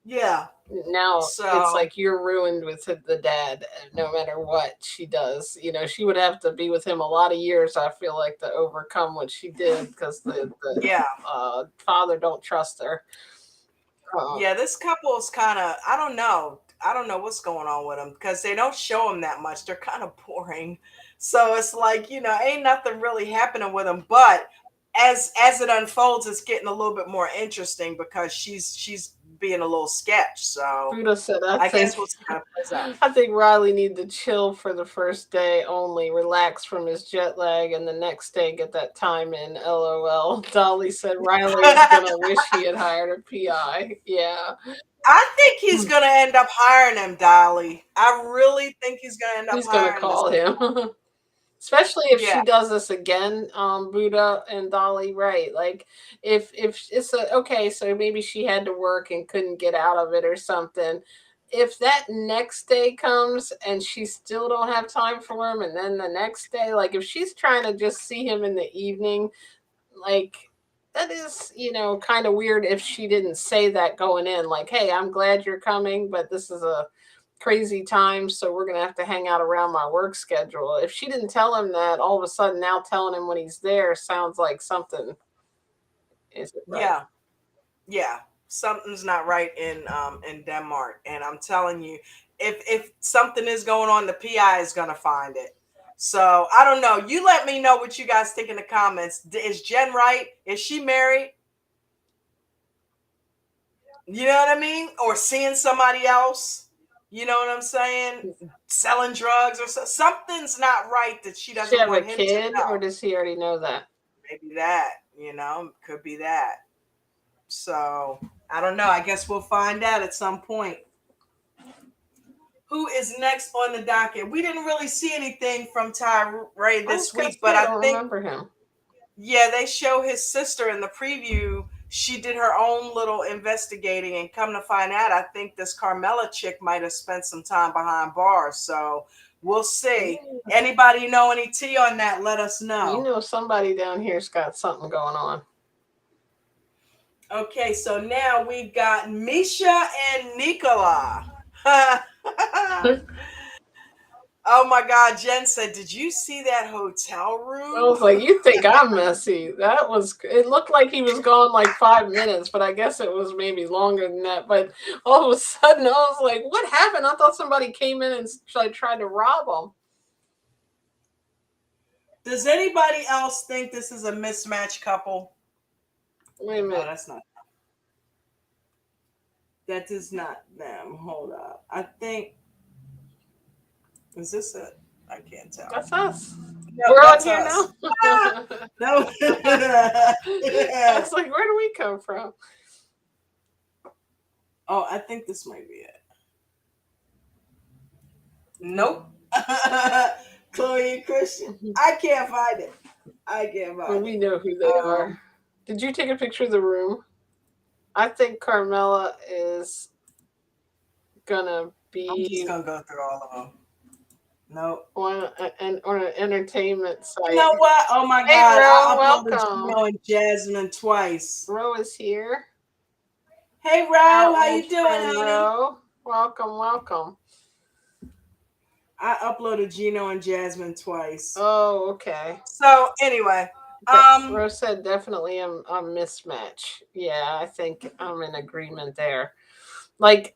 Yeah. Now it's So like you're ruined with the dad, no matter what she does. She would have to be with him a lot of years, I feel like, to overcome what she did because the yeah. father don't trust her. Yeah, this couple is kind of, I don't know. I don't know what's going on with them because they don't show them that much. They're kind of boring. So it's like, ain't nothing really happening with them. But as it unfolds, it's getting a little bit more interesting because she's being a little sketch. So Buddha said, I guess we'll see how it plays out. I think Riley need to chill for the first day only, relax from his jet lag, and the next day get that time in. LOL. Dolly said Riley is gonna wish he had hired a PI. Yeah. I think he's gonna end up hiring him, Dolly. I really think he's gonna end up He's gonna hiring this. call him. Especially if Yeah. she does this again, Buddha and Dolly, right? Like, if it's okay, so maybe she had to work and couldn't get out of it or something. If that next day comes and she still don't have time for him, and then the next day, like if she's trying to just see him in the evening, like that is, kind of weird if she didn't say that going in, like, hey, I'm glad you're coming, but this is a crazy time, so we're gonna have to hang out around my work schedule. If she didn't tell him that, all of a sudden now telling him when he's there sounds like something Is it right? Yeah. Yeah. Something's not right in Denmark. And I'm telling you, if something is going on, the PI is gonna find it. So I don't know. You let me know what you guys think in the comments. Is Jen right? Is she married? You know what I mean? Or seeing somebody else? You know what I'm saying? Selling drugs or something's not right that she Does she doesn't have a want him to kid, or know. does he already know that? Maybe that, could be that. So I don't know. I guess we'll find out at some point. Who is next on the docket? We didn't really see anything from Ray I was this gonna week, say but I I don't think, remember him. yeah, they show his sister in the preview. She did her own little investigating, and come to find out, I think this Carmela chick might have spent some time behind bars. So we'll see. Anybody know any tea on that? Let us know. You know, somebody down here's got something going on. Okay, so now we've got Misha and Nicola. Oh my God, Jen said, did you see that hotel room? I was like, you think I'm messy? It looked like he was gone like 5 minutes, but I guess it was maybe longer than that. But all of a sudden, I was like, what happened? I thought somebody came in and tried to rob him. Does anybody else think this is a mismatched couple? Wait a minute. Oh, that's not. That is not them. Hold up. I think. Is this it? I can't tell. That's us. No, We're on that's here us. now. No. I was like, where do we come from? Oh, I think this might be it. Nope. Chloe and Christian. I can't find it. Well, we know who they are. Did you take a picture of the room? I think Carmela is gonna be. I'm just gonna go through all of them. Nope. On an entertainment site. You know what? Oh my Hey, God! Ro, I uploaded welcome. Gino and Jasmine twice. Ro is here. Hey, Ro, Our how you old doing, friend honey? Ro. Welcome. I uploaded Gino and Jasmine twice. Oh, okay. So anyway, Ro said definitely a mismatch. Yeah, I think I'm in agreement there. Like,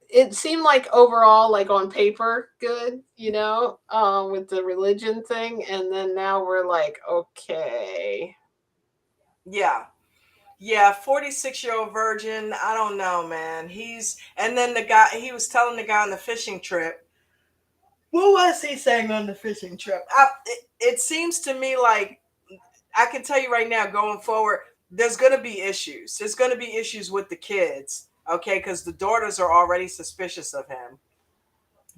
it seemed like overall, like on paper, good, with the religion thing, and then now we're like, okay. Yeah, 46-year-old virgin. I don't know, man. And then the guy, he was telling the guy on the fishing trip. What was he saying on the fishing trip? It seems to me like, I can tell you right now, going forward, there's going to be issues. There's going to be issues with the kids, okay? Because the daughters are already suspicious of him.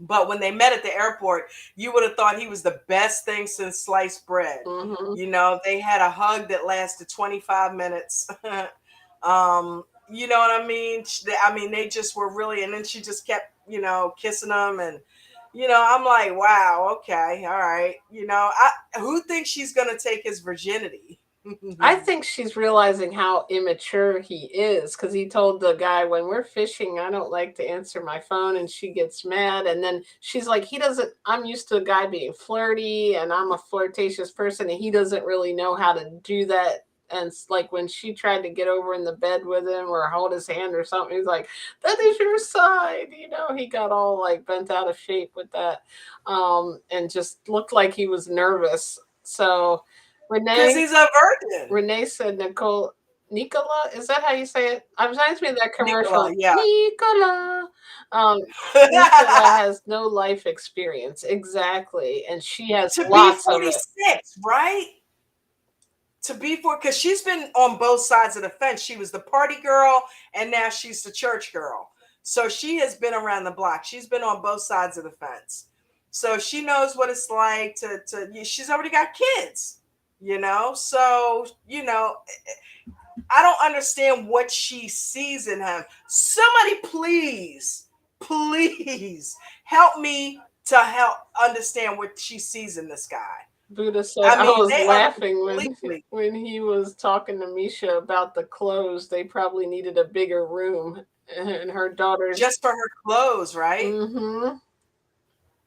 But when they met at the airport, you would have thought he was the best thing since sliced bread. Mm-hmm. They had a hug that lasted 25 minutes. You know what I mean? They just were really, and then she just kept, kissing them. And, I'm like, wow, okay, all right. Who thinks she's going to take his virginity? I think she's realizing how immature he is, because he told the guy, when we're fishing, I don't like to answer my phone, and she gets mad. And then she's like, I'm used to a guy being flirty, and I'm a flirtatious person, and he doesn't really know how to do that. And like when she tried to get over in the bed with him or hold his hand or something, he's like, that is your side. He got all like bent out of shape with that, and just looked like he was nervous. So Because he's a virgin. Renee said Nicola, is that how you say it? It reminds me of that commercial. Nicola, yeah. Nicola. Nicola has no life experience. Exactly. And she has To be lots of it. 46, right? Because she's been on both sides of the fence. She was the party girl, and now she's the church girl. So she has been around the block. She's been on both sides of the fence. So she knows what it's like she's already got kids, So, I don't understand what she sees in him. Somebody please help me to help understand what she sees in this guy. Buddha said, I was laughing when he was talking to Misha about the clothes. They probably needed a bigger room. And her daughter's just for her clothes, right? Mm-hmm.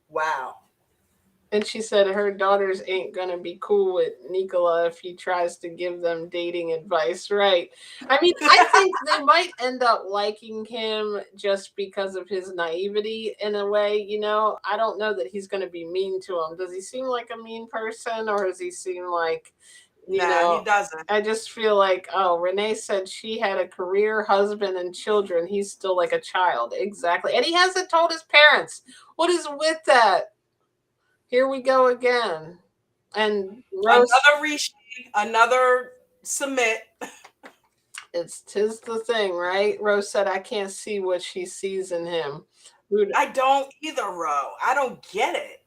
Wow. And she said her daughters ain't gonna be cool with Nicola if he tries to give them dating advice, right? I mean, I think they might end up liking him just because of his naivety in a way, you know. I don't know that he's gonna be mean to him. Does he seem like a mean person, or does he seem like, you Nah, he know, doesn't. I just feel like, oh, Renee said she had a career, husband, and children. He's still like a child. Exactly. And he hasn't told his parents. What is with that? Here we go again. And Rose, Another Rishi, another submit. it's tis the thing, right? Rose said, I can't see what she sees in him. I don't either, Ro. I don't get it.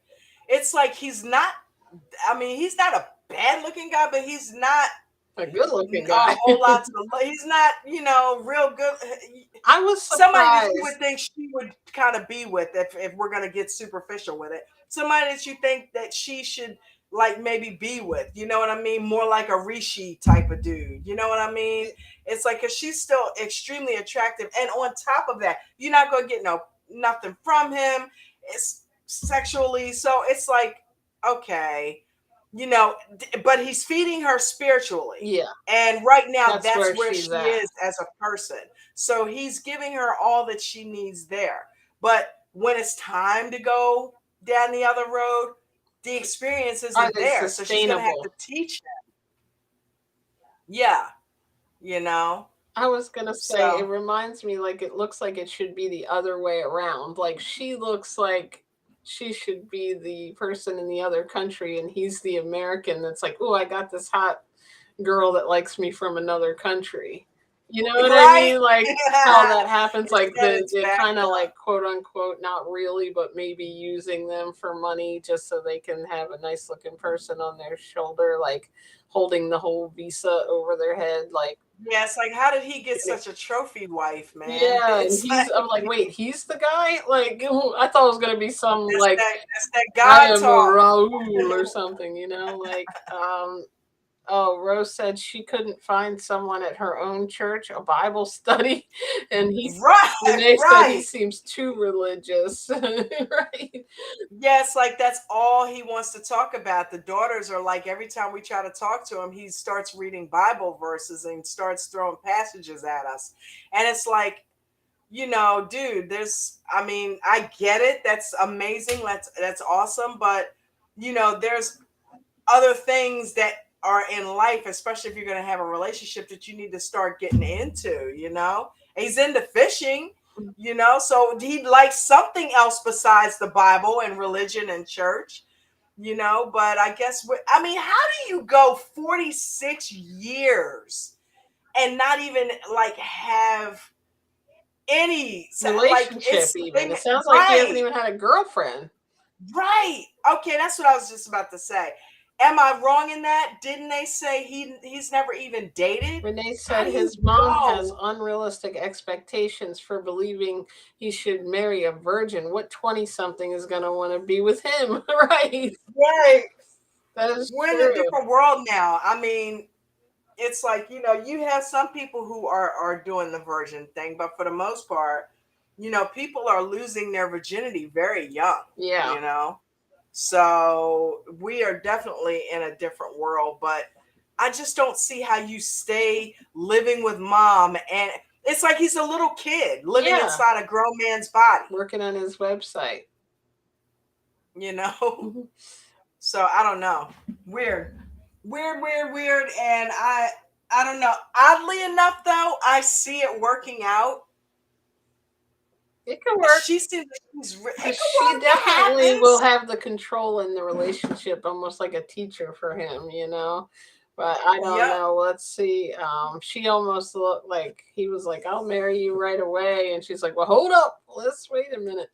It's like he's not, I mean, he's not a bad looking guy, but he's not A good looking a guy. whole lot to he's not, real good. I was Somebody that you would surprised. think she would kind of be with if we're gonna get superficial with it. Somebody that you think that she should like maybe be with, you know what I mean? More like a Rishi type of dude. You know what I mean? It's like cause she's still extremely attractive. And on top of that, you're not gonna get nothing from him. It's sexually. So it's like, okay, but he's feeding her spiritually. Yeah, And right now, that's that's where where she's she at. is as a person. So he's giving her all that she needs there. But when it's time to go down the other road, the experience Are isn't they there. So she's going to have to sustainable? teach him. Yeah, you know? I was gonna say, it So, reminds me like it looks like it should be the other way around. Like she looks like she should be the person in the other country, and he's the American that's like, oh, I got this hot girl that likes me from another country. You know what I right? mean? Like how that happens, like Instead, it's the back kind of up. like quote unquote, not really, but maybe using them for money just so they can have a nice looking person on their shoulder, like holding the whole visa over their head, like. Yeah, it's like, how did he get such a trophy wife, man? Yeah, and It's like, I'm like, wait, he's the guy? Like, I thought it was gonna be some like, that's that I God am a talk. Raul or something, you know? Like, oh, Rose said she couldn't find someone at her own church, a Bible study, and Right, Renee said he right. seems too religious, right? Yes, like that's all he wants to talk about. The daughters are like every time we try to talk to him, he starts reading Bible verses and starts throwing passages at us. And it's like, dude, I mean, I get it. That's amazing. That's awesome, but there's other things that are in life, especially if you're going to have a relationship that you need to start getting into. He's into fishing, so he likes something else besides the Bible and religion and church, but I guess, I mean, how do you go 46 years and not even like have any, like, Relationship, even. It sounds like he hasn't right. even had a girlfriend. Right. Okay, that's what I was just about to say. Am I wrong in that? Didn't they say he's never even dated? Renee How said do you his mom has go? unrealistic expectations for believing he should marry a virgin. What 20 something is going to want to be with him? Right. Right. That is We're in a true. different world now. I mean, it's like, you have some people who are doing the virgin thing, but for the most part, people are losing their virginity very young, Yeah. you know? So we are definitely in a different world, but I just don't see how you stay living with mom. And it's like he's a little kid living Yeah. inside a grown man's body, Working on his website. you know? So I don't know. Weird. Weird, weird, weird. And I don't know. Oddly enough, though, I see it working out. It could work. She seems like it could She work. It definitely will happens. have the control in the relationship, almost like a teacher for him, you know. But I don't Yep. know. Let's see. She almost looked like he was like, "I'll marry you right away," and she's like, "Well, hold up. Let's wait a minute.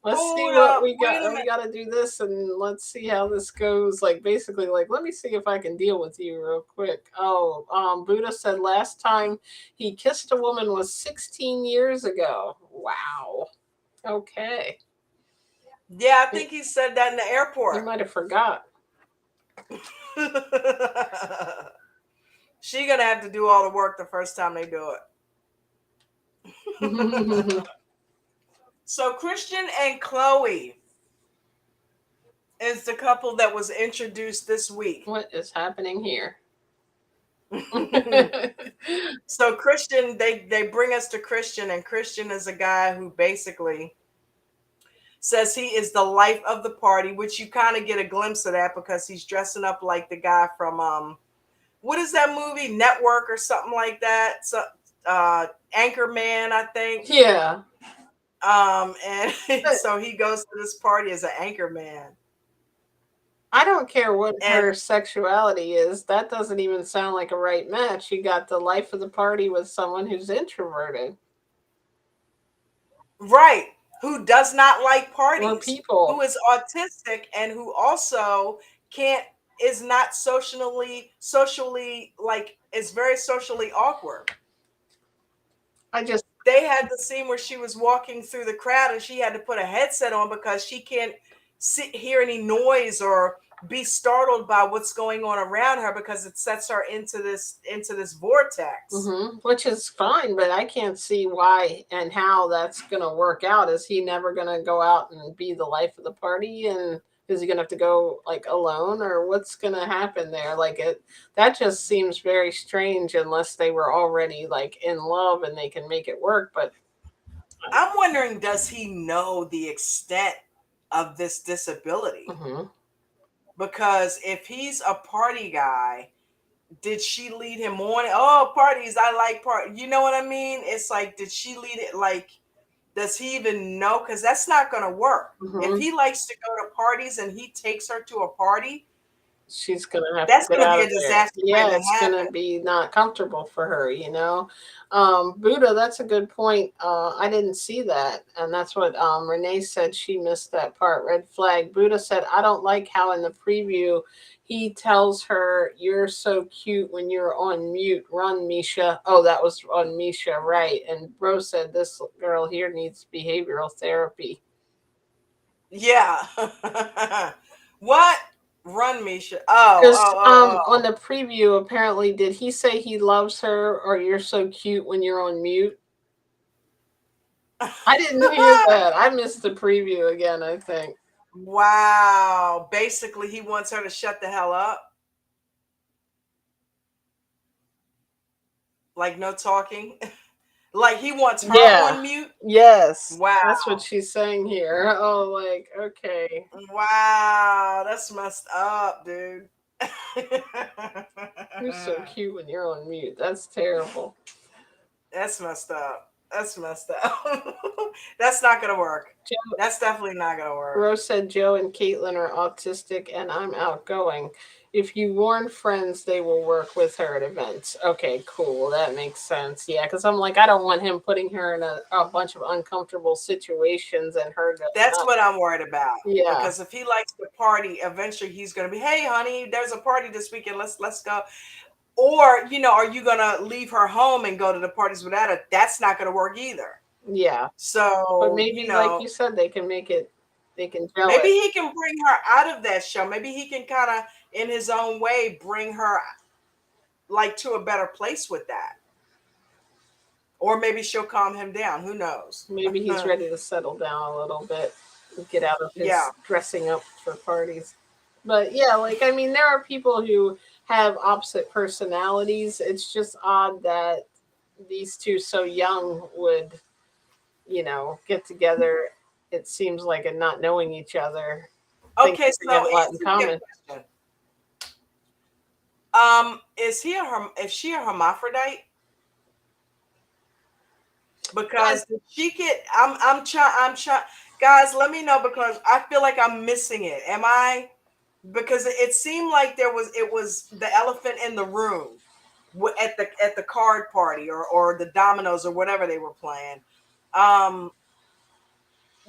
Let's see Hold what up. we Wait a got. We minute. got to do this, and let's see how this goes." Like basically, like let me see if I can deal with you real quick. Oh, Buddha said last time he kissed a woman was 16 years ago. Wow. Okay. Yeah, I think he said that in the He airport. might have forgot. She gonna have to do all the work the first time they do it. So Christian and Chloe, is the couple that was introduced this week. What is happening here? So Christian, they bring us to Christian, and Christian is a guy who basically says he is the life of the party, which you kind of get a glimpse of that because he's dressing up like the guy from what is that movie, Network or something like that? So Anchorman, I think. Yeah. And so he goes to this party as an anchorman. I don't care what And her sexuality is. That doesn't even sound like a right match. You got the life of the party with someone who's introverted. right, who does not like Or parties, people. who is autistic, and who also can't is not socially like is very socially awkward. I just They had the scene where she was walking through the crowd and she had to put a headset on because she can't hear any noise or be startled by what's going on around her because it sets her into this vortex. which is fine, but I can't see why and how that's going to work out. Is he never going to go out and be the life of the party, and is he going to have to go like alone, or what's going to happen there? Like that just seems very strange unless they were already like in love and they can make it work. But I'm wondering, does he know the extent of this disability? Because if he's a party guy, did she lead him on? Oh, parties, I like party. You know what I mean? It's like, did she lead it? Like, does he even know? Because that's not going to work. If he likes to go to parties and he takes her to a party, she's going to have to that's get going to out be of a there. disaster Yeah, waiting to it's going to happen. be not comfortable for her, you know. Buddha, that's a good point. I didn't see that, and that's what Renee said. She missed that part. Red flag. Buddha said, I don't like how in the preview he tells her, you're so cute when you're on mute. Run, Misha. Oh, that was on Misha, right. And Bro said, this girl here needs behavioral therapy. Yeah. What? Run, Misha. Oh, Because oh, oh, on the preview, apparently, did he say he loves her or you're so cute when you're on mute? I didn't hear oh. that. I missed the preview again, I think. Wow. Basically, he wants her to shut the hell up. Like, no talking. Like, he wants her Yeah. on mute. Yes. Wow. That's what she's saying here. Oh, like, okay. Wow. That's messed up, dude. You're so cute when you're on mute. That's terrible. That's messed up. That's messed up. That's not going to work. Joe, That's definitely not going to work. Rose said Joe and Caitlin are autistic and I'm outgoing. If you warn friends, they will work with her at events. Okay, cool. That makes sense. Yeah, because I'm like, I don't want him putting her in a bunch of uncomfortable situations and her to That's not. what I'm worried about. Yeah. Because if he likes to party, eventually he's going to be, hey, honey, there's a party this weekend. Let's go. Or, are you going to leave her home and go to the parties without her? That's not going to work either. Yeah. So, But maybe, like you said, they can make it, they can gel maybe it. he can bring her out of that show. Maybe he can kind of, in his own way, bring her like to a better place with that. Or maybe she'll calm him down. Who knows? Maybe he's ready to settle down a little bit and get out of his dressing up for parties. But yeah, like, I mean, there are people who have opposite personalities. It's just odd that these two so young would, get together. It seems like, and not knowing each other. Okay, They have so a lot in common. is she a hermaphrodite? Because she get I'm trying guys, let me know because I feel like I'm missing it. Am I? Because it seemed like it was the elephant in the room at the card party or the dominoes or whatever they were playing.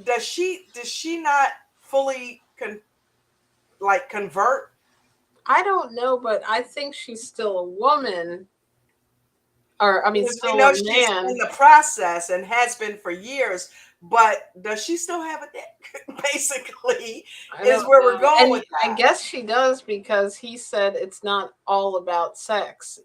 Does she not fully convert? I don't know, but I think she's still a woman. Or, I mean, Because we still know a she's man. in the process and has been for years, but does she still have a dick? Basically, is where we're going with that. I guess she does because he said it's not all about sex,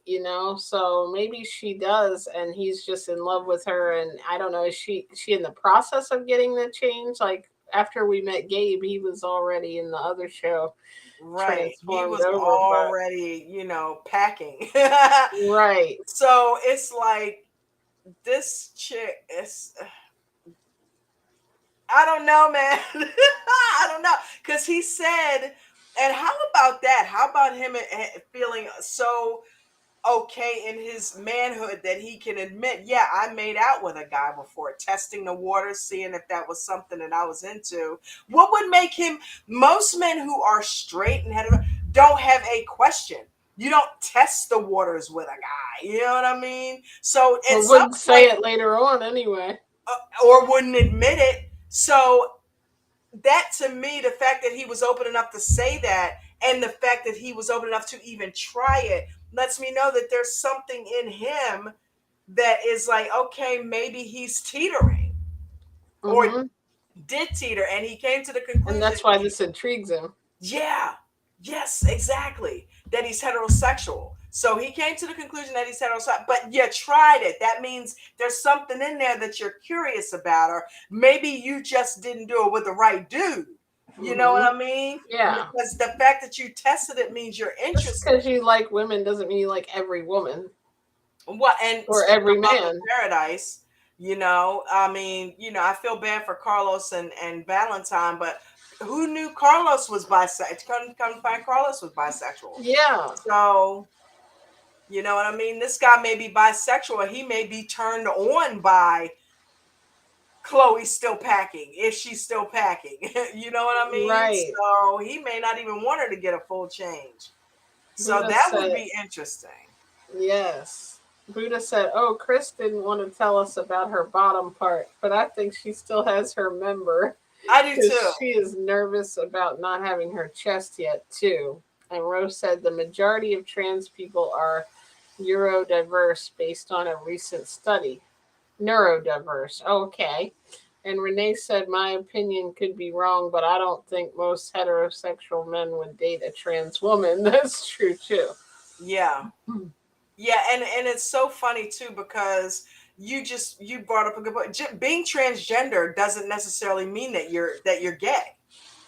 so maybe she does, and he's just in love with her. And I don't know, is she in the process of getting the change? Like, after we met Gabe, he was already in the other show, Right. He transformed was over. But already, packing. right, So it's like this chick is, I don't know, man. I don't know. Because he said, and how about that? How about him feeling so okay in his manhood that he can admit, yeah, I made out with a guy before, testing the waters, seeing if that was something that I was into. What would make him? Most men who are straight and hetero don't have a question. You don't test the waters with a guy. You know what I mean? So at or some wouldn't say point, it later on anyway. or wouldn't admit it. So that, to me, the fact that he was open enough to say that, and the fact that he was open enough to even try it, lets me know that there's something in him that is like, okay, maybe he's teetering or Hmm. did teeter, and he came to the And conclusion, that's why this intrigues him. yeah, yes, exactly, that he's heterosexual. So he came to the conclusion that he's heterosexual, but you tried it. That means there's something in there that you're curious about, or maybe you just didn't do it with the right dude. You know Hmm. what I mean? Yeah, Because the fact that you tested it means you're just interested. because you like women doesn't mean you like every woman What, and or speaking every of Love in man. Paradise, I mean, I feel bad for Carlos and Valentine, but who knew Carlos was bisexual? Come find Carlos was bisexual. Yeah, So, you know what I mean? This guy may be bisexual. He may be turned on by Chloe still packing, if she's still packing. You know what I mean? right. So he may not even want her to get a full change. So Buddha that would said, be interesting. yes. Buddha said, oh, Chris didn't want to tell us about her bottom part, but I think she still has her member I do because too. she is nervous about not having her chest yet, too. And Rose said the majority of trans people are neurodiverse based on a recent study. Neurodiverse. Okay. And Renee said, my opinion could be wrong, but I don't think most heterosexual men would date a trans woman. That's true, too. Yeah. Yeah, and it's so funny too, because you brought up a good point. Being transgender doesn't necessarily mean that you're gay.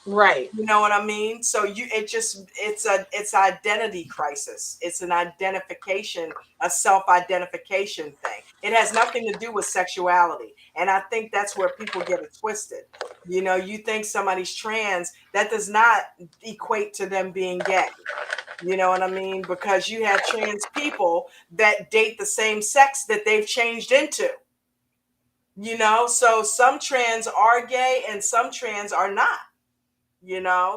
Right. You know what I mean? So it's identity crisis. It's an identification, a self-identification thing. It has nothing to do with sexuality. And I think that's where people get it twisted. You think somebody's trans, that does not equate to them being gay. You know what I mean? Because you have trans people that date the same sex that they've changed into. So some trans are gay and some trans are not.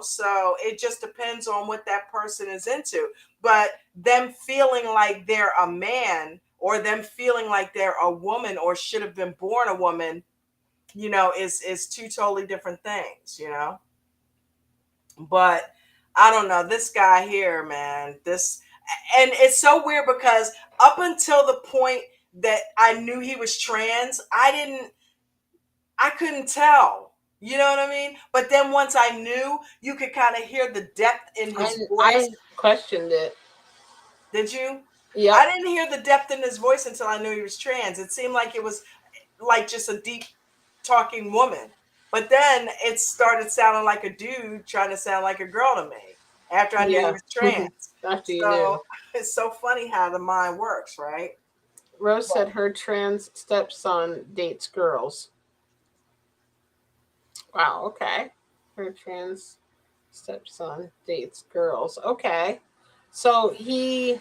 So it just depends on what that person is into. But them feeling like they're a man, or them feeling like they're a woman or should have been born a woman, is two totally different things. But I don't know, this guy here, man, and it's so weird because up until the point that I knew he was trans, I couldn't tell. You know what I mean? But then once I knew, you could kind of hear the depth in his I voice. questioned it. Did you? I Yep. didn't hear the depth in his voice until I knew he was trans. It seemed like it was like just a deep talking woman. But then it started sounding like a dude trying to sound like a girl to me after I knew he Yeah. was trans. After you So knew. it's so funny how the mind works, right? Rose But said her trans stepson dates girls. Wow, okay. Her trans stepson dates girls. Okay. So he,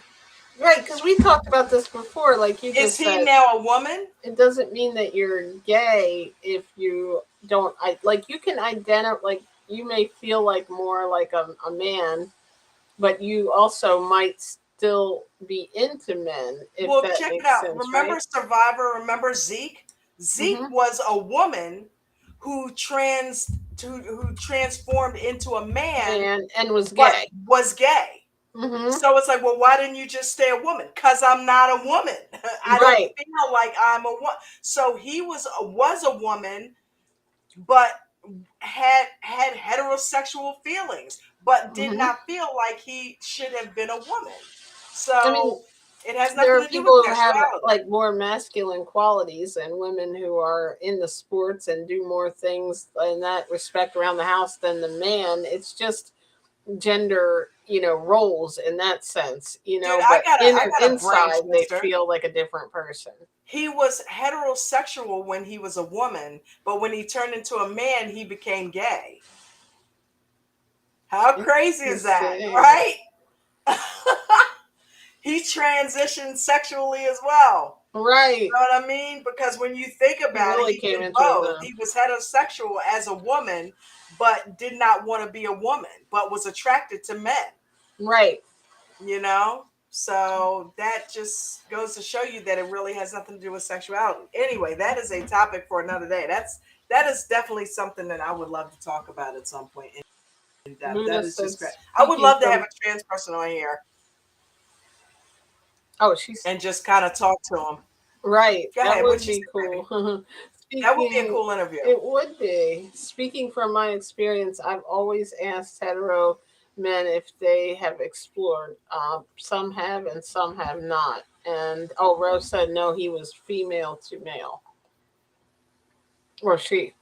right, because we talked about this before, like you is just he said, now a woman? it doesn't mean that you're gay if you don't, like you can identify, like you may feel like more like a man, but you also might still be into men, if Well, that check it makes out. sense, right? Remember Survivor? Remember Zeke? Zeke Mm-hmm. was a woman who transformed into a man, And was but gay. was gay. Mm-hmm. So it's like, well, why didn't you just stay a woman? Because I'm not a woman. I don't Right. feel like I'm a woman. So he was a woman, but had heterosexual feelings, but did Mm-hmm. not feel like he should have been a woman. I mean, So It has There nothing are to do with people who have sexuality. like more masculine qualities and women who are in the sports and do more things in that respect around the house than the man. It's just gender, roles in that sense, Dude, but I got a brain inside they twister. feel like a different person. He was heterosexual when he was a woman, but when he turned into a man, he became gay. How crazy is that, Insane. right? He transitioned sexually as well. Right. You know what I mean? Because when you think He about it, really he came did into his both. own. He was heterosexual as a woman, but did not want to be a woman, but was attracted to men. Right. So that just goes to show you that it really has nothing to do with sexuality. Anyway, that is a topic for another day. That is definitely something that I would love to talk about at some point in depth. Buddha That is said, just great. I would speaking love to have from, a trans person on here oh, she's and just kind of talk to them. right. Go That ahead. What would you be say, baby? cool. That would be a Speaking, cool interview. it would be. Speaking from my experience, I've always asked hetero men if they have explored. Some have and some have not. And Rose said no, he was female to male. Or she,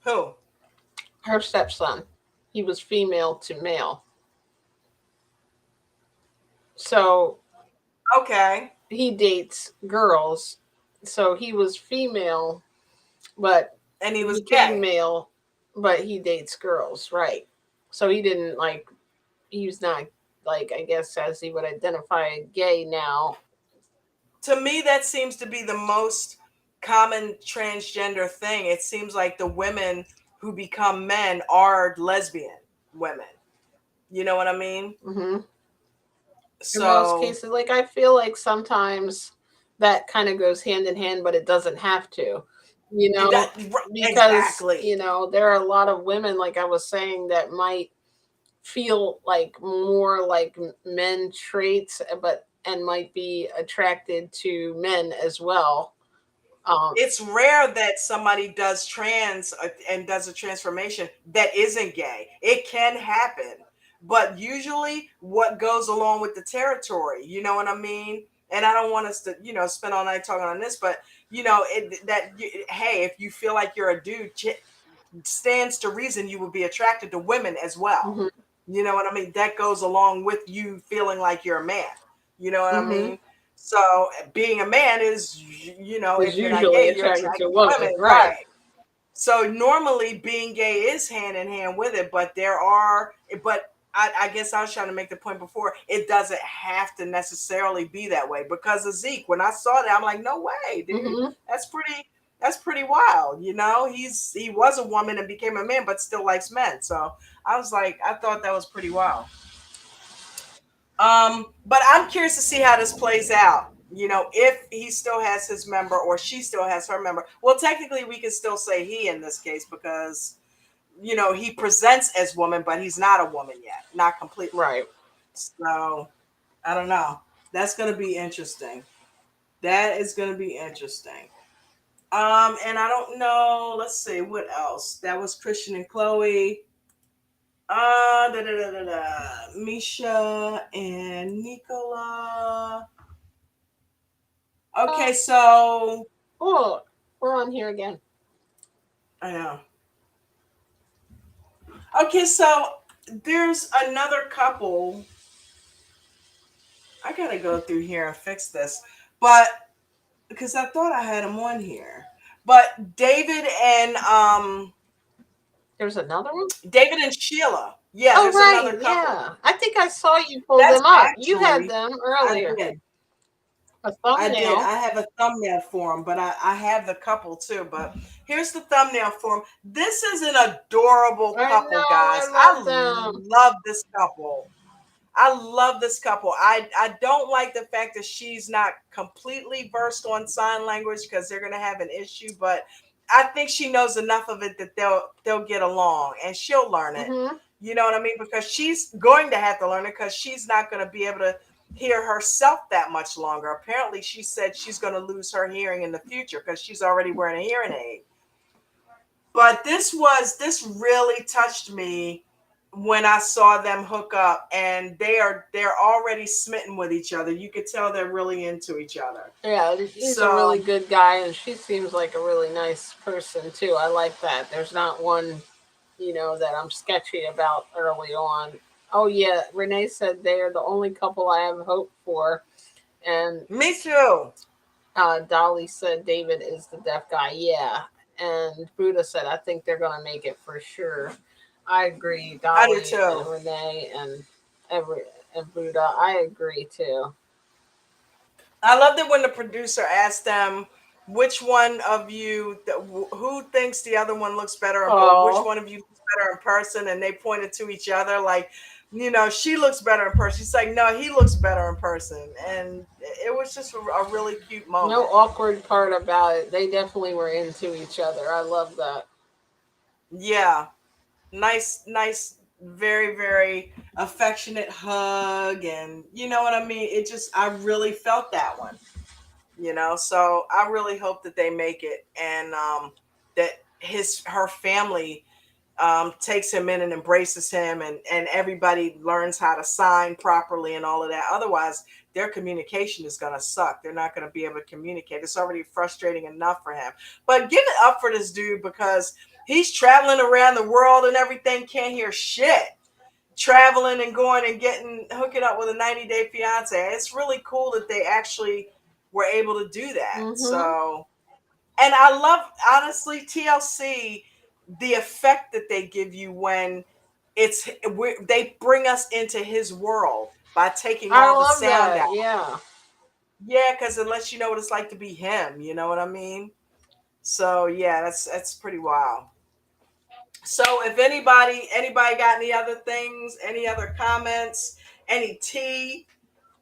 Who? her stepson. He was female to male. So Okay. he dates girls. So he was female, but And he was became gay. male, but he dates girls, right? So he didn't like, he was not like, I guess as he would identify, gay now. To me, that seems to be the most common transgender thing. It seems like the women who become men are lesbian women. You know what I mean? Hmm. In most So cases, like I feel like sometimes that kind of goes hand in hand, but it doesn't have to, it does, because exactly. there are a lot of women, like I was saying, that might feel like more like men traits, but and might be attracted to men as well. It's rare that somebody does trans and does a transformation that isn't gay. It can happen, but usually what goes along with the territory, you know what I mean? And I don't want us to, spend all night talking on this, but hey, if you feel like you're a dude, stands to reason you would be attracted to women as well. Mhm, You know what I mean? That goes along with you feeling like you're a man. You know what I mhm. mean? So being a man is, Is if you're not usually gay, you're attracted to attracted a to woman, women, right? right? So normally being gay is hand in hand with it, but I guess I was trying to make the point before, it doesn't have to necessarily be that way because of Zeke. When I saw that, I'm like, no way, dude. Hmm. That's pretty wild. He was a woman and became a man, but still likes men. So I was like, I thought that was pretty wild. But I'm curious to see how this plays out. If he still has his member or she still has her member. Well, technically, we can still say he in this case because he presents as woman, but he's not a woman yet, not completely. Right. So I don't know. That's gonna be interesting. That is gonna be interesting. And I don't know. Let's see what else. That was Christian and Chloe. Misha and Nicola. Okay, so Oh, we're on here again. I know. Okay, so there's another couple. I gotta go through here and fix this, but because I thought I had them on here, but There's another one. David and Sheila. Yeah, Oh, there's right. another couple. Yeah. I think I saw you pull That's them up. You had actually them I earlier. did. A I did. thumbnail. I have a thumbnail for them, but I have the couple too. But here's the thumbnail for them. This is an adorable I couple, know. guys. I I love them. love this couple. I love this couple. I don't like the fact that she's not completely versed on sign language because they're gonna have an issue, but I think she knows enough of it that they'll get along and she'll learn it. Hmm. You know what I mean? Because she's going to have to learn it because she's not going to be able to hear herself that much longer. Apparently, she said she's going to lose her hearing in the future because she's already wearing a hearing aid. But this really touched me when I saw them hook up, and they're already smitten with each other. You could tell they're really into each other. Yeah, he's a So really good guy, and she seems like a really nice person too. I like that. There's not one, that I'm sketchy about early on. Oh yeah, Renee said they are the only couple I have hope for, and me too. Dolly said David is the deaf guy. Yeah, and Buddha said I think they're gonna make it for sure. I agree, I do Dolly too. and Renee and every and Buddha. I agree too. I love that when the producer asked them which one of you, who thinks the other one looks better, or which Oh one of you looks better in person, and they pointed to each other like, she looks better in person. She's like, no, he looks better in person, and it was just a really cute no moment. awkward part about it. They definitely were into each other. I love that. Yeah, nice, nice, very, very affectionate hug, and you know what I mean. I really felt that one. So I really hope that they make it, and that her family takes him in and embraces him, and everybody learns how to sign properly and all of that. Otherwise, their communication is going to suck. They're not going to be able to communicate. It's already frustrating enough for him, but give it up for this dude, because he's traveling around the world and everything, can't hear shit, traveling and going and getting hooking up with a 90-day fiance. It's really cool that they actually were able to do that. Mm-hmm. So, and I love, honestly, TLC, the effect that they give you when they bring us into his world by taking I all the love sound that. out. Yeah. Yeah, because it lets you know what it's like to be him. You know what I mean? So yeah, that's pretty wild. So if anybody got any other things, any other comments, any tea,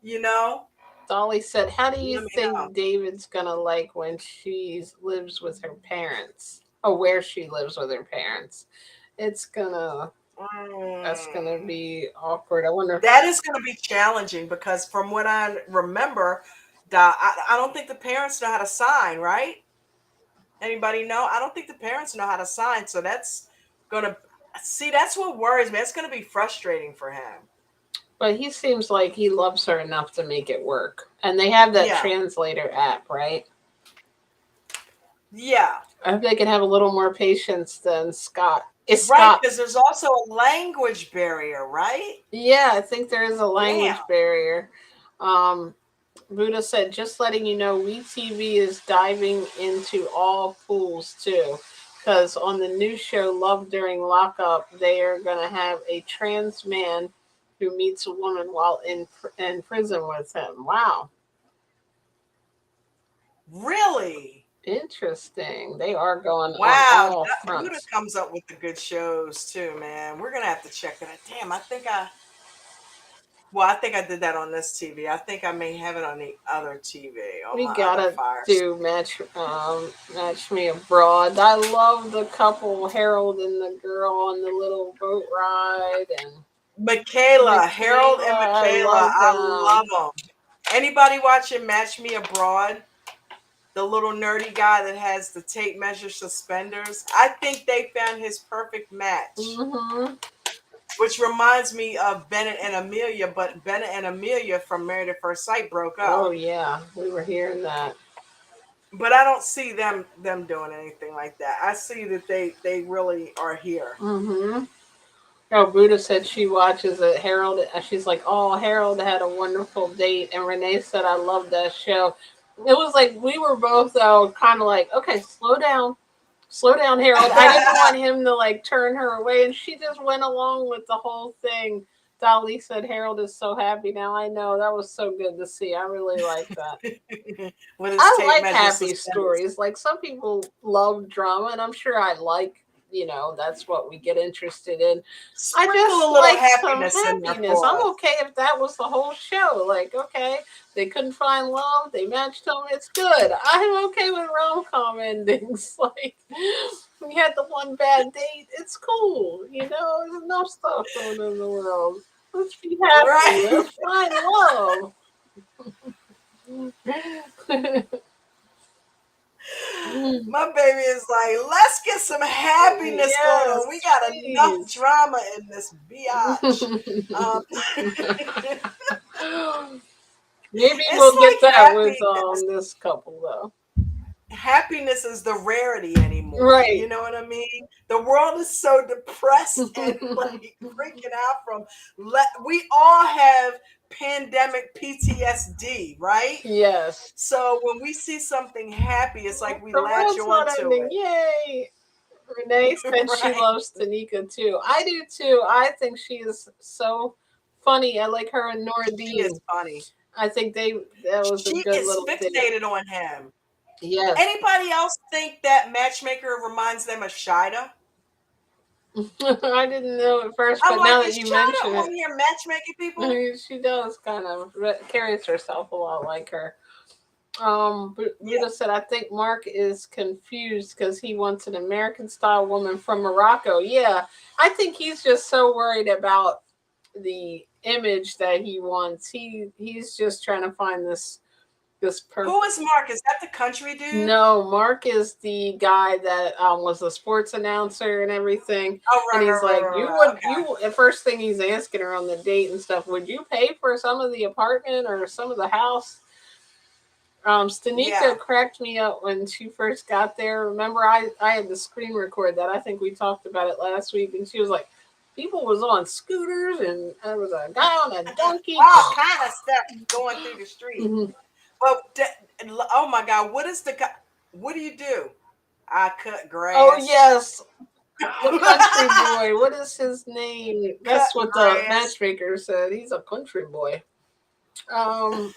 you know, Dolly said, "How do you let me know. think David's gonna like when she lives with her parents? Oh, where she lives with her parents? It's gonna that's gonna Mm. be awkward. I wonder." That is going to be challenging, because from what I remember, I don't think the parents know how to sign, right? Anybody know? I don't think the parents know how to sign. So that's going to, see, that's what worries me. It's going to be frustrating for him. But he seems like he loves her enough to make it work. And they have that Yeah. translator app, right? Yeah. I hope they can have a little more patience than Scott. Is Right. Scott? Because there's also a language barrier, right? Yeah, I think there is a Damn. language barrier. Um, Buddha said, just letting you know, WeTV is diving into all pools too. Because on the new show, Love During Lockup, they are going to have a trans man who meets a woman while in prison with him. Wow. Really? Interesting. They are going on Wow. all Buddha fronts. comes up with the good shows too, man. We're going to have to check it out. Damn, I think I did that on this TV. I think I may have it on the other TV, on We my other gotta Fire Stick. do match me abroad. I love the couple, Harold and the girl on the little boat ride, and Michaela, Harold Michaela. and I Michaela, love I them. love them. Anybody watching Match Me Abroad? The little nerdy guy that has the tape measure suspenders. I think they found his perfect match. Hmm. Which reminds me of Bennett and Amelia, but Bennett and Amelia from Married at First Sight broke Oh up. yeah, we were hearing that. But I don't see them doing anything like that. I see that they really are here. Hmm. Oh, Buddha said she watches it. Harold, she's like, oh, Harold had a wonderful date, and Renee said, I love that show. It was like we were both though, kind of like, okay, slow down, Harold. I didn't want him to like turn her away, and she just went along with the whole thing. Dolly said, Harold is so happy now. I know that was so good to see. I really like that. With his I tape like measure happy suspenders. stories. Like some people love drama, and I'm sure I like, that's what we get interested in. I Sprinkle just a little like some happiness in there happiness. for I'm us. okay if that was the whole show. Like, okay, they couldn't find love, they matched them, it's good. I'm okay with rom com endings. Like, we had the one bad date, it's cool. There's enough stuff going on in the world. Let's be happy. Right. Let's find love. My baby is like, let's get some happiness going on. We got enough Yes, drama in this biatch. Maybe It's we'll get like that with happiness. this couple though. Happiness is the rarity anymore. Right. You know what I mean? The world is so depressed and like freaking out from. We all have pandemic PTSD, right? Yes. So when we see something happy, it's like we The latch world's not onto ending. Yay. Renee said she right? loves Tanika too. I do too. I think she is so funny. I like her and She is Nordine. funny. I think that was a She good is little date. fixated on him. Yes. Anybody else think that matchmaker reminds them of Shida? I didn't know at first, I'm but like, now is that you mention Shida it, on here matchmaking I people? mean, she does kind of carries herself a lot like her. Yeah. Buddha said, I think Mark is confused because he wants an American style woman from Morocco. Yeah, I think he's just so worried about the image that he wants. He's just trying to find this perfect. Who is Mark? Is that the country dude? No, Mark is the guy that was a sports announcer and everything. Oh, And right, he's like, okay. you, the first thing he's asking her on the date and stuff, would you pay for some of the apartment or some of the house? Stanika Yeah. cracked me up when she first got there. Remember, I had to screen record that. I think we talked about it last week. And she was like, people was on scooters and there was a guy on a donkey. All kind of stuff going through the street. Mhm. But oh my God, what do you do? I cut grass. Oh, yes. The country boy. What is his name? That's Cutting what the grass. matchmaker said. He's a country boy. And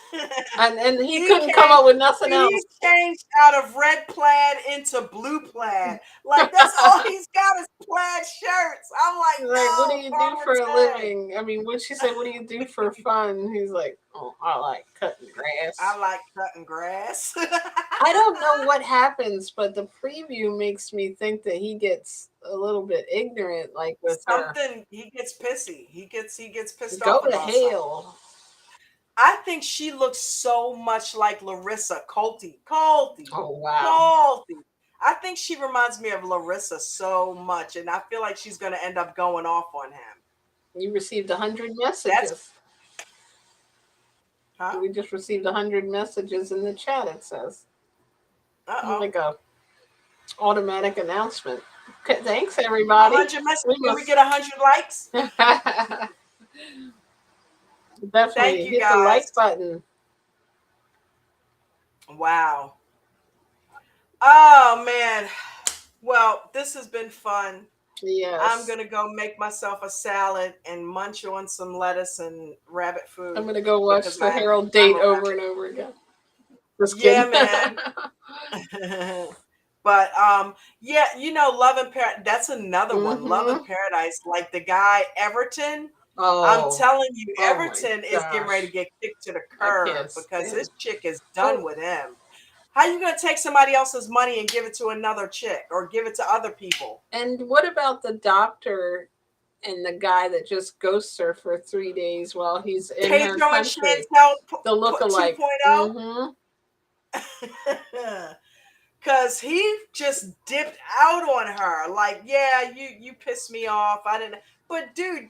he He couldn't come up with nothing else. He changed out of red plaid into blue plaid. Like that's all he's got is plaid shirts. I'm like, He's no, like, what do you do Farmer for a Ted. living? I mean, what she said, what do you do for fun? He's like, oh, I like cutting grass. I like cutting grass. I don't know what happens, but the preview makes me think that he gets a little bit ignorant, like with her. Something he gets pissy. He gets pissed Go off to about something. hell. I think she looks so much like Larissa Colty. Oh wow. Colty. I think she reminds me of Larissa so much, and I feel like she's going to end up going off on him. You received 100 messages. Huh? We just received 100 messages in the chat. It says, like a automatic announcement. Okay, thanks everybody. 100 messages. Can we get 100 likes? Definitely Thank you, hit guys. the like button. Wow. Oh man. Well, this has been fun. Yes. I'm gonna go make myself a salad and munch on some lettuce and rabbit food. I'm gonna go watch the Harold date over and over again. Yeah, man. But yeah, you know, Love in Paradise. That's another one. Love in Paradise, like the guy Everton. Oh, I'm telling you, Everton is getting ready to get kicked to the curb because this chick is done with him. How you gonna take somebody else's money and give it to another chick or give it to other people? And what about the doctor and the guy that just ghosts her for 3 days while he's in her country? The lookalike. 2.0. Cause he just dipped out on her. Like, yeah, you pissed me off. I didn't. But dude,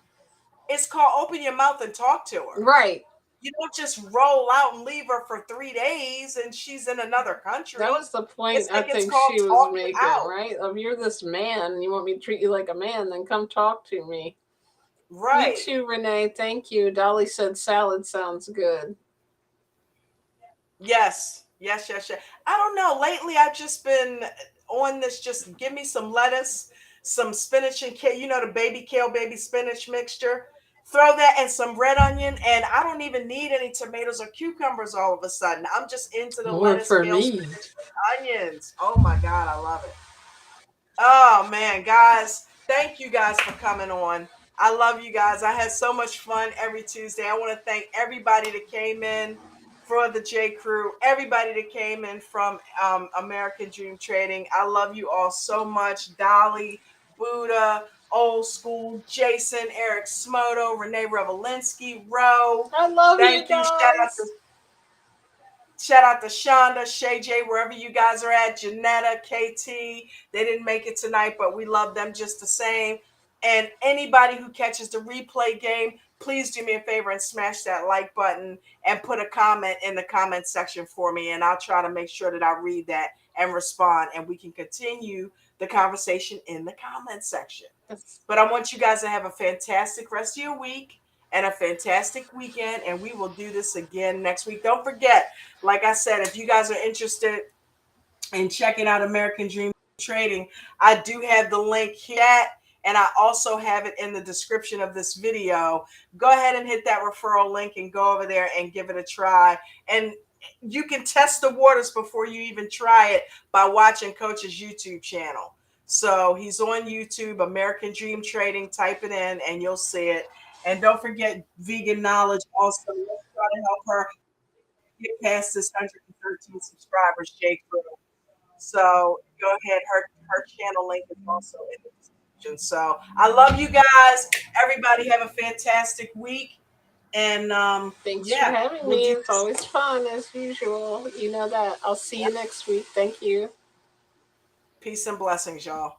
it's called open your mouth and talk to her. Right. You don't just roll out and leave her for 3 days and she's in another country. That was the point I think she was making, right? If you're this man and you want me to treat you like a man, then come talk to me. Right. You too, Renee. Thank you. Dolly said salad sounds good. Yes. I don't know. Lately, I've just been on this. Just give me some lettuce, some spinach and kale. You know, the baby kale, baby spinach mixture. Throw that and some red onion, and I don't even need any tomatoes or cucumbers all of a sudden. I'm just into the lettuce, kale, spinach, onions. Oh my God, I love it. Oh man, guys, thank you guys for coming on. I love you guys. I had so much fun every Tuesday. I want to thank everybody that came in for the J Crew, everybody that came in from American Dream Trading. I love you all so much. Dolly, Buddha, Old School, Jason, Eric Smoto, Renee Revelinsky, Ro. I love Thank you guys. Shout out Shout out to Shonda, Shay J, wherever you guys are at, Janetta, KT. They didn't make it tonight, but we love them just the same. And anybody who catches the replay game, please do me a favor and smash that like button and put a comment in the comment section for me. And I'll try to make sure that I read that and respond, and we can continue the conversation in the comment section. But I want you guys to have a fantastic rest of your week and a fantastic weekend, and we will do this again next week. Don't forget, like I said, if you guys are interested in checking out American Dream Trading, I do have the link here, and I also have it in the description of this video. Go ahead and hit that referral link and go over there and give it a try. And you can test the waters before you even try it by watching Coach's YouTube channel. So he's on YouTube, American Dream Trading. Type it in and you'll see it. And don't forget Veganowledge also. Let's try to help her get past this 113 subscribers, J. Crew. So go ahead. Her channel link is also in the description. So I love you guys. Everybody have a fantastic week. And thanks for having me. It's always fun as usual. You know that. I'll see you next week. Thank you. Peace and blessings, y'all.